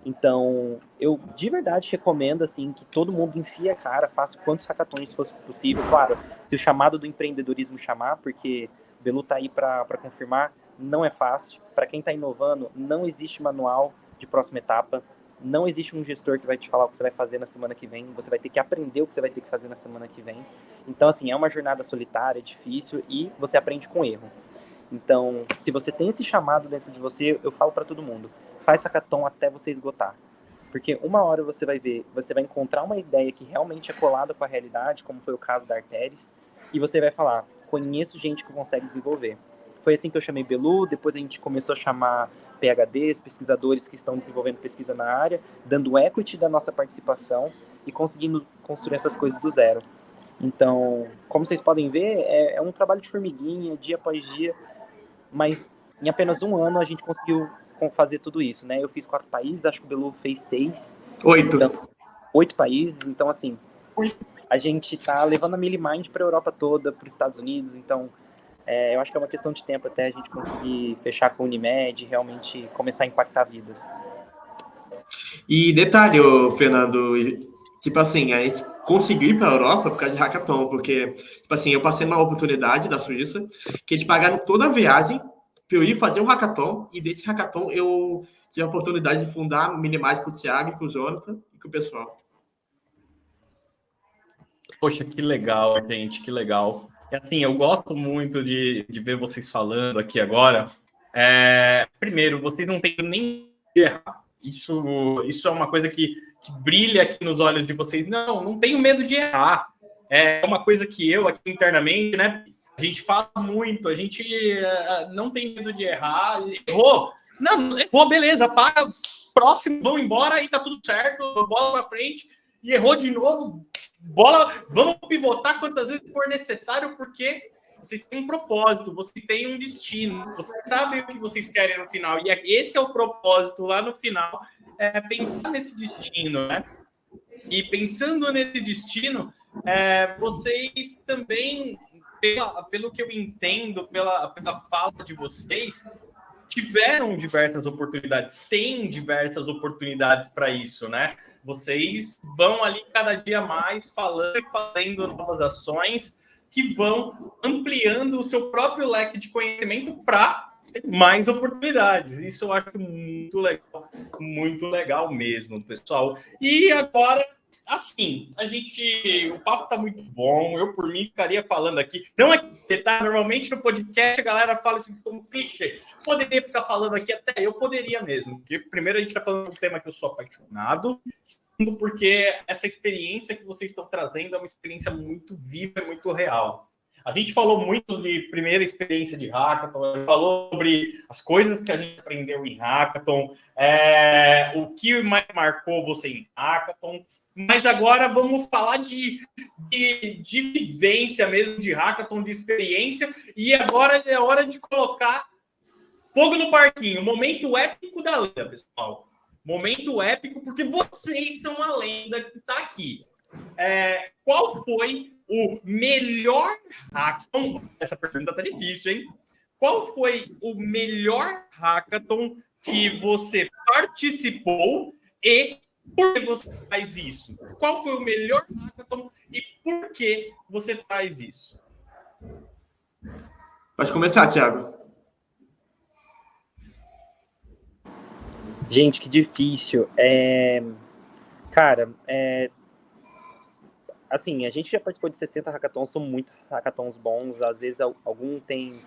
Speaker 5: Então, eu de verdade recomendo, assim, que todo mundo enfie a cara, faça quantos hackathons fosse possível. Claro, se o chamado do empreendedorismo chamar, porque o Belu tá aí para confirmar, não é fácil. Para quem está inovando, não existe manual de próxima etapa. Não existe um gestor que vai te falar o que você vai fazer na semana que vem. Você vai ter que aprender o que você vai ter que fazer na semana que vem. Então, assim, é uma jornada solitária, difícil, e você aprende com erro. Então, se você tem esse chamado dentro de você, eu falo para todo mundo, faz hackathon até você esgotar. Porque uma hora você vai ver, você vai encontrar uma ideia que realmente é colada com a realidade, como foi o caso da Arteris, e você vai falar, conheço gente que consegue desenvolver. Foi assim que eu chamei Belu, depois a gente começou a chamar PhDs, pesquisadores que estão desenvolvendo pesquisa na área, dando equity da nossa participação e conseguindo construir essas coisas do zero. Então, como vocês podem ver, é um trabalho de formiguinha, dia após dia, mas em apenas 1 ano a gente conseguiu fazer tudo isso, né? Eu fiz 4 países, acho que o Belu fez 6.
Speaker 3: 8.
Speaker 5: Então, 8 países, então assim, a gente tá levando a Millimind para a Europa toda, para os Estados Unidos, então eu acho que é uma questão de tempo até a gente conseguir fechar com a Unimed e realmente começar a impactar vidas.
Speaker 3: E detalhe, Fernando, tipo assim, a gente conseguiu ir para a Europa por causa de hackathon, porque, tipo assim, eu passei uma oportunidade da Suíça, que eles pagaram toda a viagem para eu ir fazer um hackathon, e desse hackathon eu tive a oportunidade de fundar a Minimais com o Thiago, com o Jonathan e com o pessoal.
Speaker 1: Poxa, que legal, gente, que legal. E assim, eu gosto muito de ver vocês falando aqui agora. Primeiro, vocês não têm nem de errar. Isso é uma coisa que brilha aqui nos olhos de vocês. Não tenho medo de errar. É uma coisa que eu aqui internamente, né? A gente fala muito, a gente não tem medo de errar. Errou? Não, errou, beleza, para, próximo, vão embora e tá tudo certo, bola pra frente. e errou de novo. Bola, vamos pivotar quantas vezes for necessário, porque vocês têm um propósito, vocês têm um destino, vocês sabem o que vocês querem no final, e esse é o propósito lá no final, pensar nesse destino, né? E pensando nesse destino, vocês também, pelo que eu entendo, pela fala de vocês, tiveram diversas oportunidades, têm diversas oportunidades para isso, né? Vocês vão ali cada dia mais falando e fazendo novas ações que vão ampliando o seu próprio leque de conhecimento para mais oportunidades. Isso eu acho muito legal mesmo, pessoal. E agora, assim, o papo tá muito bom. Eu, por mim, ficaria falando aqui. Não é que tá, normalmente no podcast a galera fala assim como clichê. Poderia ficar falando aqui até eu poderia mesmo. Porque primeiro a gente tá falando de um tema que eu sou apaixonado, segundo porque essa experiência que vocês estão trazendo é uma experiência muito viva, muito real. A gente falou muito de primeira experiência de hackathon, a gente falou sobre as coisas que a gente aprendeu em hackathon, o que mais marcou você em hackathon. Mas agora vamos falar de vivência mesmo, de hackathon, de experiência. E agora é hora de colocar fogo no parquinho. Momento épico da lenda, pessoal. Momento épico, porque vocês são a lenda que está aqui. Qual foi o melhor hackathon? Essa pergunta tá difícil, hein? Qual foi o melhor hackathon que você participou e por que você faz isso? Qual foi o melhor hackathon e por que você faz isso?
Speaker 3: Pode começar, Thiago.
Speaker 5: Gente, que difícil. Cara, assim, a gente já participou de 60 hackathons, são muitos hackathons bons, às vezes algum tem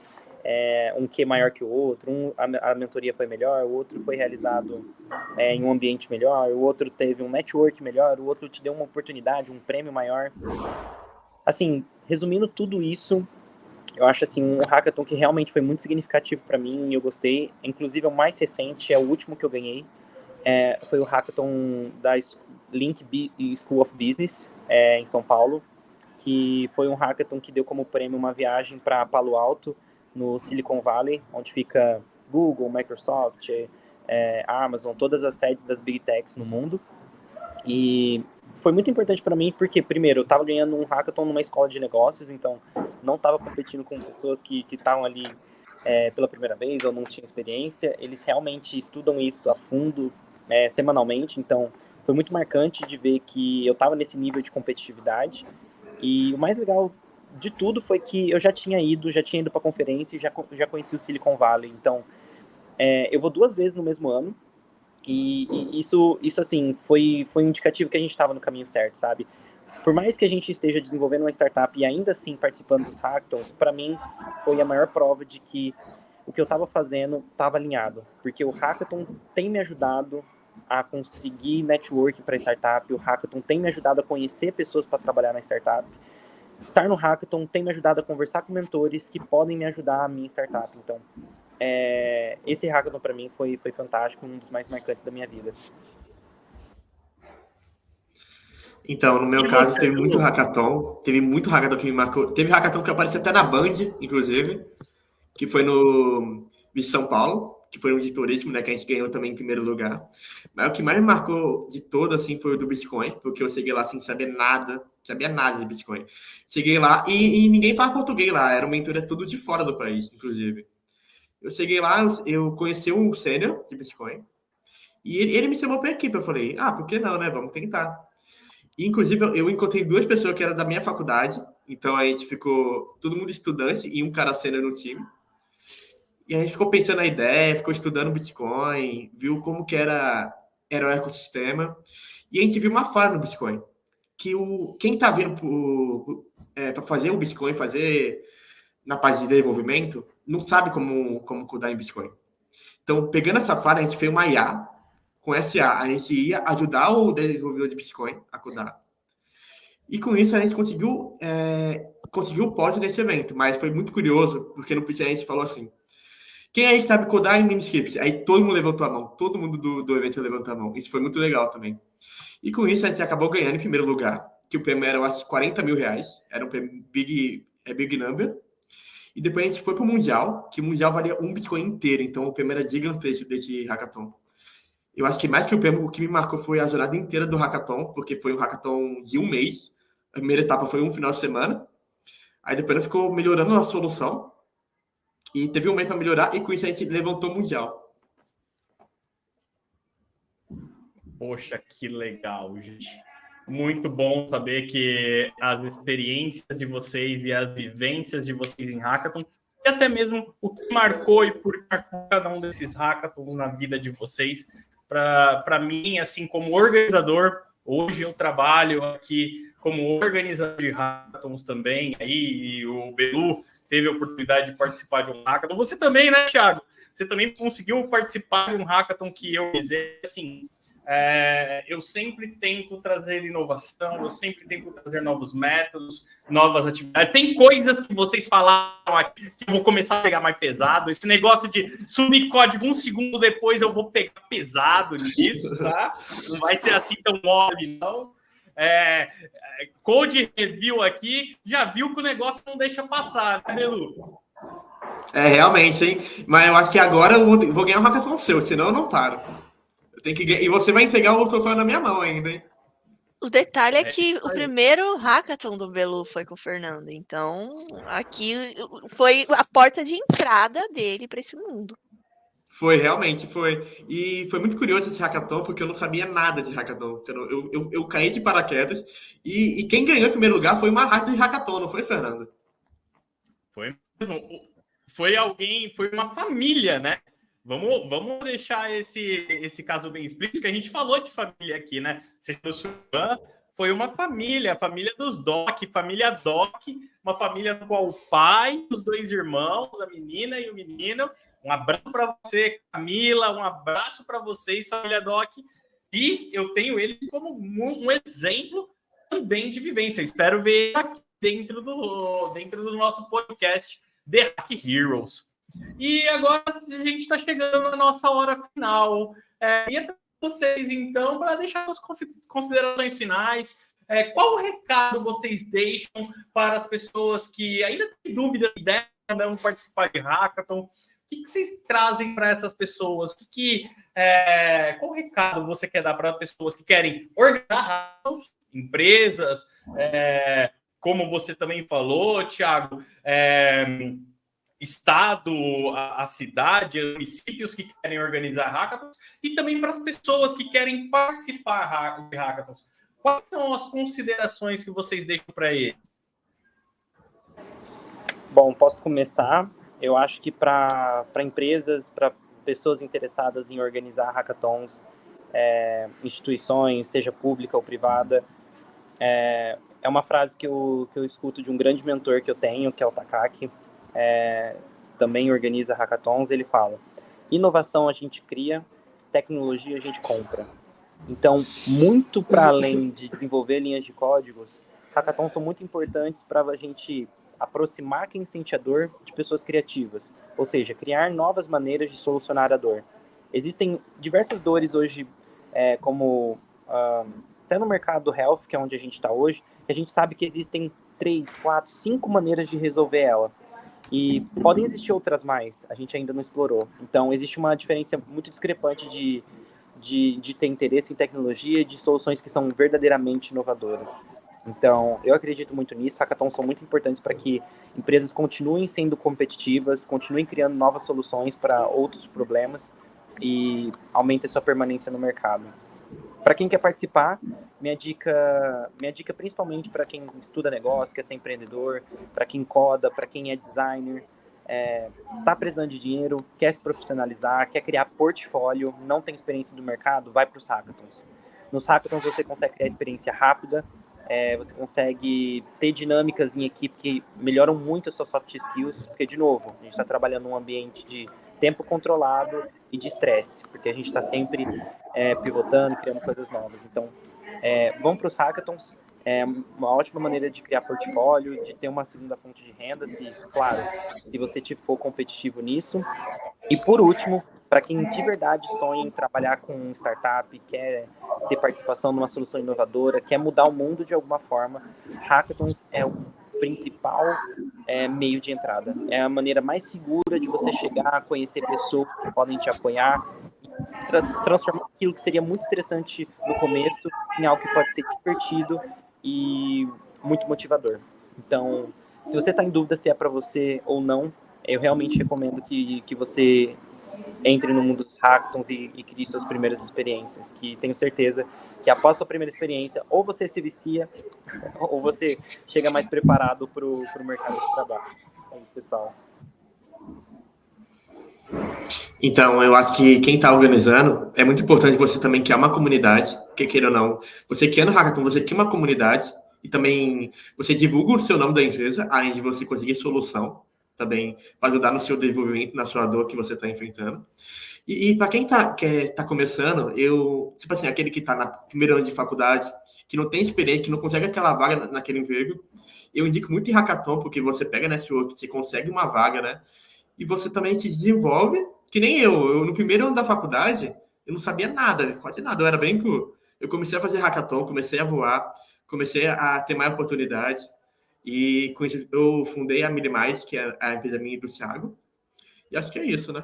Speaker 5: um quê maior que o outro, a mentoria foi melhor, o outro foi realizado em um ambiente melhor, o outro teve um network melhor, o outro te deu uma oportunidade, um prêmio maior. Assim, resumindo tudo isso, eu acho assim, um hackathon que realmente foi muito significativo para mim e eu gostei, inclusive o mais recente, é o último que eu ganhei, foi o hackathon da Link School of Business, em São Paulo, que foi um hackathon que deu como prêmio uma viagem para Palo Alto, no Silicon Valley, onde fica Google, Microsoft, Amazon, todas as sedes das Big Techs no mundo. E foi muito importante para mim porque, primeiro, eu estava ganhando um hackathon numa escola de negócios, então não estava competindo com pessoas que estavam ali pela primeira vez ou não tinham experiência. Eles realmente estudam isso a fundo, semanalmente, então foi muito marcante de ver que eu estava nesse nível de competitividade. E o mais legal de tudo foi que eu já tinha ido para a conferência e já conheci o Silicon Valley. Então, eu vou 2 vezes no mesmo ano. E isso assim, foi um indicativo que a gente estava no caminho certo, sabe? Por mais que a gente esteja desenvolvendo uma startup e ainda assim participando dos hackathons, para mim foi a maior prova de que o que eu estava fazendo estava alinhado. Porque o hackathon tem me ajudado a conseguir network para startup, o hackathon tem me ajudado a conhecer pessoas para trabalhar na startup. Estar no hackathon tem me ajudado a conversar com mentores que podem me ajudar a minha startup. Então, esse hackathon para mim foi fantástico, um dos mais marcantes da minha vida.
Speaker 3: Então, no meu caso, teve muito hackathon que me marcou. Teve hackathon que apareceu até na Band, inclusive, que foi no São Paulo, que foi um de turismo, né, que a gente ganhou também em primeiro lugar. Mas o que mais me marcou de todo, assim, foi o do Bitcoin, porque eu cheguei lá sem saber nada de Bitcoin. Cheguei lá e ninguém fala português lá, era uma mentoria tudo de fora do país, inclusive. Eu cheguei lá, eu conheci um sênior de Bitcoin, e ele me chamou para a equipe. Eu falei, por que não, né? Vamos tentar. E, inclusive, eu encontrei 2 pessoas que eram da minha faculdade, então a gente ficou todo mundo estudante e um cara sênior no time. E a gente ficou pensando na ideia, ficou estudando Bitcoin, viu como que era o ecossistema. E a gente viu uma falha no Bitcoin, que quem está vindo para fazer o Bitcoin, fazer na parte de desenvolvimento, não sabe como codar em Bitcoin. Então, pegando essa falha, a gente fez uma IA. Com essa IA, a gente ia ajudar o desenvolvedor de Bitcoin a codar. E com isso, a gente conseguiu o pódio nesse evento. Mas foi muito curioso, porque no pitch a gente falou assim, Quem aí sabe codar em Miniscript? Aí todo mundo levantou a mão. Todo mundo do evento levantou a mão. Isso foi muito legal também. E com isso a gente acabou ganhando em primeiro lugar, que o prêmio era, eu acho, R$40 mil. Era um prêmio big number. E depois a gente foi pro Mundial, que o Mundial valia um Bitcoin inteiro. Então o prêmio era gigantesco desse hackathon. Eu acho que mais que o prêmio, o que me marcou foi a jornada inteira do hackathon, porque foi um hackathon de um mês. A primeira etapa foi um final de semana. Aí depois ficou melhorando a solução. E teve um mês para melhorar, e com isso a gente levantou o Mundial.
Speaker 1: Poxa, que legal, gente. Muito bom saber que as experiências de vocês e as vivências de vocês em hackathon, e até mesmo o que marcou e por marcou cada um desses hackathons na vida de vocês. Para mim, assim, como organizador, hoje eu trabalho aqui como organizador de hackathons também, aí o Belu teve a oportunidade de participar de um hackathon. Você também, né, Thiago? Você também conseguiu participar de um hackathon que eu fiz, assim, eu sempre tento trazer inovação, eu sempre tento trazer novos métodos, novas atividades. Tem coisas que vocês falaram aqui que eu vou começar a pegar mais pesado. Esse negócio de subir código 1 segundo depois eu vou pegar pesado nisso, tá? Não vai ser assim tão mole, não. Code review aqui, já viu que o negócio não deixa passar, né, Belu?
Speaker 3: Realmente, hein? Mas eu acho que agora eu vou ganhar um hackathon seu, senão eu não paro. E você vai entregar o troféu na minha mão ainda, hein?
Speaker 2: O detalhe é que o primeiro hackathon do Belu foi com o Fernando. Então, aqui foi a porta de entrada dele para esse mundo.
Speaker 3: Foi, realmente, foi. E foi muito curioso esse hackathon, porque eu não sabia nada de hackathon. Eu caí de paraquedas. E quem ganhou em primeiro lugar foi uma hack de hackathon, não foi, Fernando?
Speaker 1: Foi mesmo. Foi alguém, foi uma família, né? Vamos deixar esse caso bem explícito, que a gente falou de família aqui, né? Foi uma família, a família dos família Doc, uma família com o pai, os dois irmãos, a menina e o menino. Um abraço para você, Camila, um abraço para vocês, família Doc. E eu tenho eles como um exemplo também de vivência. Espero ver aqui dentro do nosso podcast The Hack Heroes. E agora a gente está chegando na nossa hora final. E para vocês, então, para deixar as considerações finais, qual o recado vocês deixam para as pessoas que ainda têm dúvida de devem participar de hackathon? O que vocês trazem para essas pessoas? Qual recado você quer dar para pessoas que querem organizar hackathons, empresas, como você também falou, Thiago, estado, a cidade, municípios que querem organizar hackathons, e também para as pessoas que querem participar de hackathons. Quais são as considerações que vocês deixam para eles?
Speaker 5: Bom, posso começar. Eu acho que para empresas, para pessoas interessadas em organizar hackathons, instituições, seja pública ou privada, é uma frase que eu escuto de um grande mentor que eu tenho, que é o Takaki, também organiza hackathons. Ele fala: inovação a gente cria, tecnologia a gente compra. Então, muito para além de desenvolver linhas de códigos, hackathons são muito importantes para a gente aproximar quem sente a dor de pessoas criativas, ou seja, criar novas maneiras de solucionar a dor. Existem diversas dores hoje, como até no mercado do health, que é onde a gente está hoje, a gente sabe que existem 3, 4, 5 maneiras de resolver ela. E podem existir outras mais, a gente ainda não explorou. Então, existe uma diferença muito discrepante de ter interesse em tecnologia e de soluções que são verdadeiramente inovadoras. Então, eu acredito muito nisso. Hackathons são muito importantes para que empresas continuem sendo competitivas, continuem criando novas soluções para outros problemas e aumentem sua permanência no mercado. Para quem quer participar, minha dica principalmente para quem estuda negócio, quer ser empreendedor, para quem coda, para quem é designer, está precisando de dinheiro, quer se profissionalizar, quer criar portfólio, não tem experiência no mercado, vai para os hackathons. Nos hackathons você consegue criar experiência rápida, você consegue ter dinâmicas em equipe que melhoram muito as suas soft skills, porque, de novo, a gente está trabalhando num ambiente de tempo controlado e de estresse, porque a gente está sempre pivotando, criando coisas novas. Então, vão para os hackathons, é uma ótima maneira de criar portfólio, de ter uma segunda fonte de renda, se você for competitivo nisso.
Speaker 4: E por último, para quem de verdade sonha em trabalhar com startup, quer ter participação numa solução inovadora, quer mudar o mundo de alguma forma, Hackathons é o principal meio de entrada. É a maneira mais segura de você chegar, conhecer pessoas que podem te apoiar, transformar aquilo que seria muito estressante no começo em algo que pode ser divertido e muito motivador. Então, se você está em dúvida se é para você ou não, eu realmente recomendo que você entre no mundo dos hackathons e crie suas primeiras experiências, que tenho certeza que após sua primeira experiência, ou você se vicia, ou você chega mais preparado para o mercado de trabalho. É isso, pessoal.
Speaker 3: Então, eu acho que quem está organizando, é muito importante você também criar uma comunidade, porque queira ou não, você criando hackathon, você cria uma comunidade e também você divulga o seu nome da empresa, além de você conseguir solução, também para ajudar no seu desenvolvimento, na sua dor que você está enfrentando. E para quem tá começando, tipo assim, aquele que está na primeiro ano de faculdade, que não tem experiência, que não consegue aquela vaga naquele emprego, eu indico muito em hackathon, porque você pega network, você consegue uma vaga, né? E você também se desenvolve, que nem eu no primeiro ano da faculdade, eu não sabia nada, quase nada, eu era bem cru. Eu comecei a fazer hackathon, comecei a voar, comecei a ter mais oportunidades, e com isso eu fundei a Milimais, que é a empresa minha e do Thiago, e acho que é isso, né?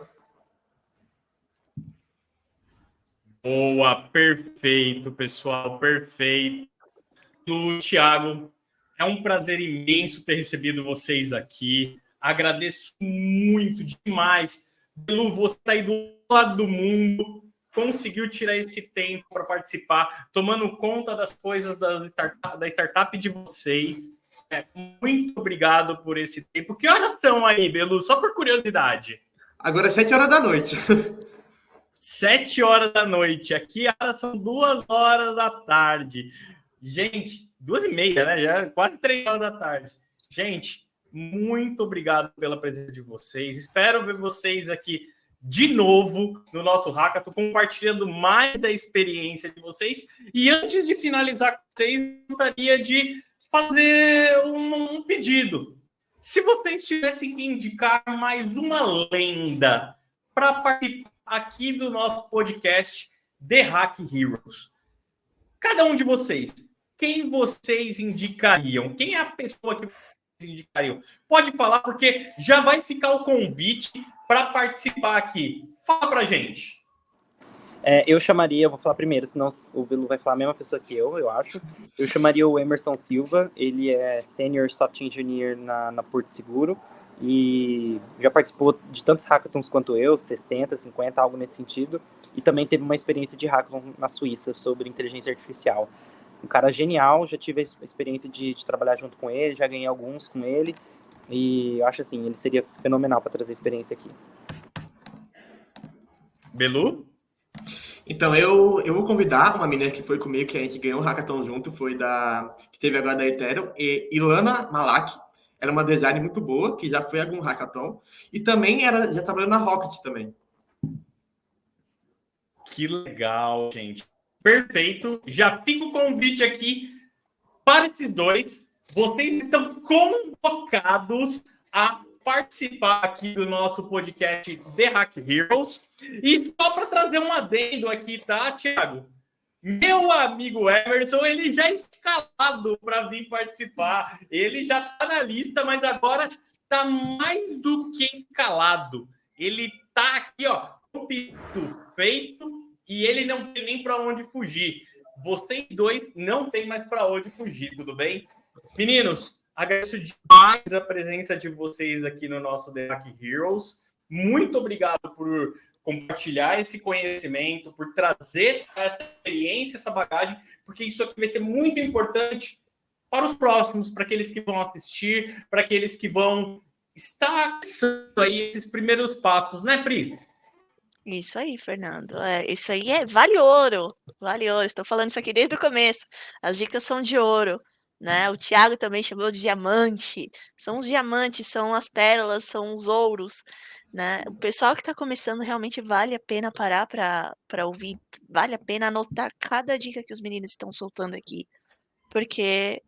Speaker 1: Boa, perfeito, pessoal, perfeito. Thiago, é um prazer imenso ter recebido vocês aqui. Agradeço muito demais. Belu, você está aí do lado do mundo, conseguiu tirar esse tempo para participar, tomando conta das coisas da startup de vocês. Muito obrigado por esse tempo. Que horas estão aí, Belu? Só por curiosidade.
Speaker 3: Agora é 7 horas da noite.
Speaker 1: 7 horas da noite. Aqui são 2 horas da tarde. Gente, 2h30, né? Já quase 3 horas da tarde. Gente, muito obrigado pela presença de vocês. Espero ver vocês aqui de novo no nosso Hackathon, compartilhando mais da experiência de vocês. E antes de finalizar com vocês, gostaria de fazer um pedido. Se vocês tivessem que indicar mais uma lenda para participar aqui do nosso podcast The Hack Heroes, cada um de vocês, quem vocês indicariam? Quem é a pessoa que vocês indicariam? Pode falar, porque já vai ficar o convite para participar aqui. Fala pra gente.
Speaker 4: Eu chamaria, vou falar primeiro, senão o Belu vai falar a mesma pessoa que eu acho. Eu chamaria o Emerson Silva, ele é Senior Software Engineer na Porto Seguro e já participou de tantos hackathons quanto eu, 60, 50, algo nesse sentido, e também teve uma experiência de hackathon na Suíça sobre inteligência artificial. Um cara genial, já tive a experiência de trabalhar junto com ele, já ganhei alguns com ele, e eu acho assim, ele seria fenomenal para trazer a experiência aqui.
Speaker 1: Belu?
Speaker 3: Então, eu vou convidar uma menina que foi comigo, que a gente ganhou um hackathon junto, que teve agora da Ethereum, Ilana Malak. Ela é uma designer muito boa, que já foi a algum hackathon, e também já trabalhou na Rocket também.
Speaker 1: Que legal, gente. Perfeito. Já fica o convite aqui para esses dois. Vocês estão convocados a participar aqui do nosso podcast The Hack Heroes. E só para trazer um adendo aqui, tá, Thiago? Meu amigo Emerson, ele já é escalado para vir participar. Ele já está na lista, mas agora está mais do que escalado. Ele está aqui, ó, feito, e ele não tem nem para onde fugir. Vocês dois não tem mais para onde fugir, tudo bem? Meninos, agradeço demais a presença de vocês aqui no nosso The Hack Heroes. Muito obrigado por compartilhar esse conhecimento, por trazer essa experiência, essa bagagem, porque isso aqui vai ser muito importante para os próximos, para aqueles que vão assistir, para aqueles que vão estar aí esses primeiros passos, né, Pri?
Speaker 2: Isso aí, Fernando. Isso aí vale ouro. Vale ouro. Estou falando isso aqui desde o começo. As dicas são de ouro, né? O Thiago também chamou de diamante. São os diamantes, são as pérolas, são os ouros, né? O pessoal que está começando realmente vale a pena parar para ouvir. Vale a pena anotar cada dica que os meninos estão soltando aqui. Porque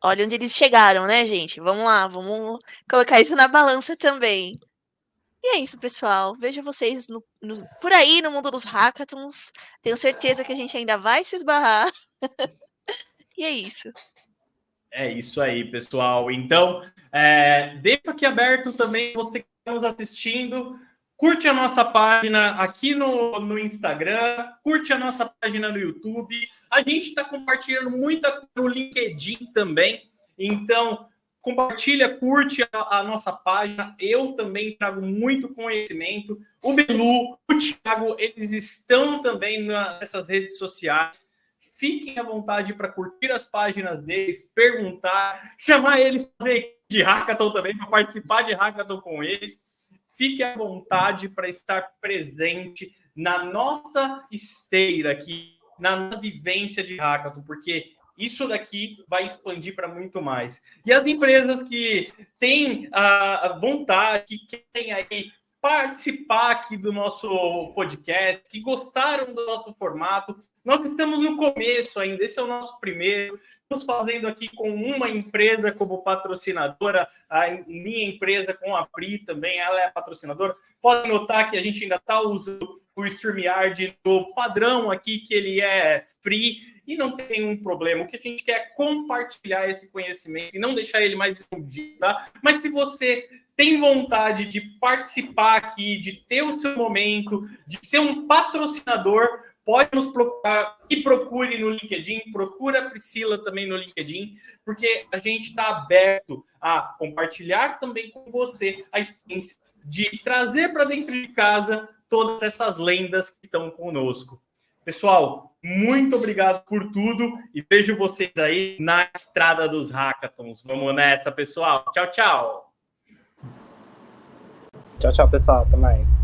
Speaker 2: olha onde eles chegaram, né, gente? Vamos lá, vamos colocar isso na balança também. E é isso, pessoal. Vejo vocês por aí no mundo dos hackathons. Tenho certeza que a gente ainda vai se esbarrar. E é isso.
Speaker 1: É isso aí, pessoal. Então, deixa aqui aberto também, você que está nos assistindo, curte a nossa página aqui no Instagram, curte a nossa página no YouTube. A gente está compartilhando muita coisa no LinkedIn também. Então, compartilha, curte a nossa página. Eu também trago muito conhecimento. O Belu, o Thiago, eles estão também nessas redes sociais. Fiquem à vontade para curtir as páginas deles, perguntar, chamar eles para fazer de hackathon também, para participar de hackathon com eles. Fique à vontade para estar presente na nossa esteira aqui, na nossa vivência de hackathon, porque isso daqui vai expandir para muito mais. E as empresas que têm a vontade, que querem aí participar aqui do nosso podcast, que gostaram do nosso formato, nós estamos no começo ainda, esse é o nosso primeiro. Estamos fazendo aqui com uma empresa como patrocinadora, a minha empresa com a Pri também, ela é patrocinadora. Podem notar que a gente ainda está usando o StreamYard no padrão aqui, que ele é free, e não tem nenhum problema. O que a gente quer é compartilhar esse conhecimento e não deixar ele mais escondido, tá? Mas se você tem vontade de participar aqui, de ter o seu momento, de ser um patrocinador, pode nos procurar e procure no LinkedIn, procura a Priscila também no LinkedIn, porque a gente está aberto a compartilhar também com você a experiência de trazer para dentro de casa todas essas lendas que estão conosco. Pessoal, muito obrigado por tudo e vejo vocês aí na estrada dos hackathons. Vamos nessa, pessoal. Tchau, tchau.
Speaker 5: Tchau, tchau, pessoal. Até mais.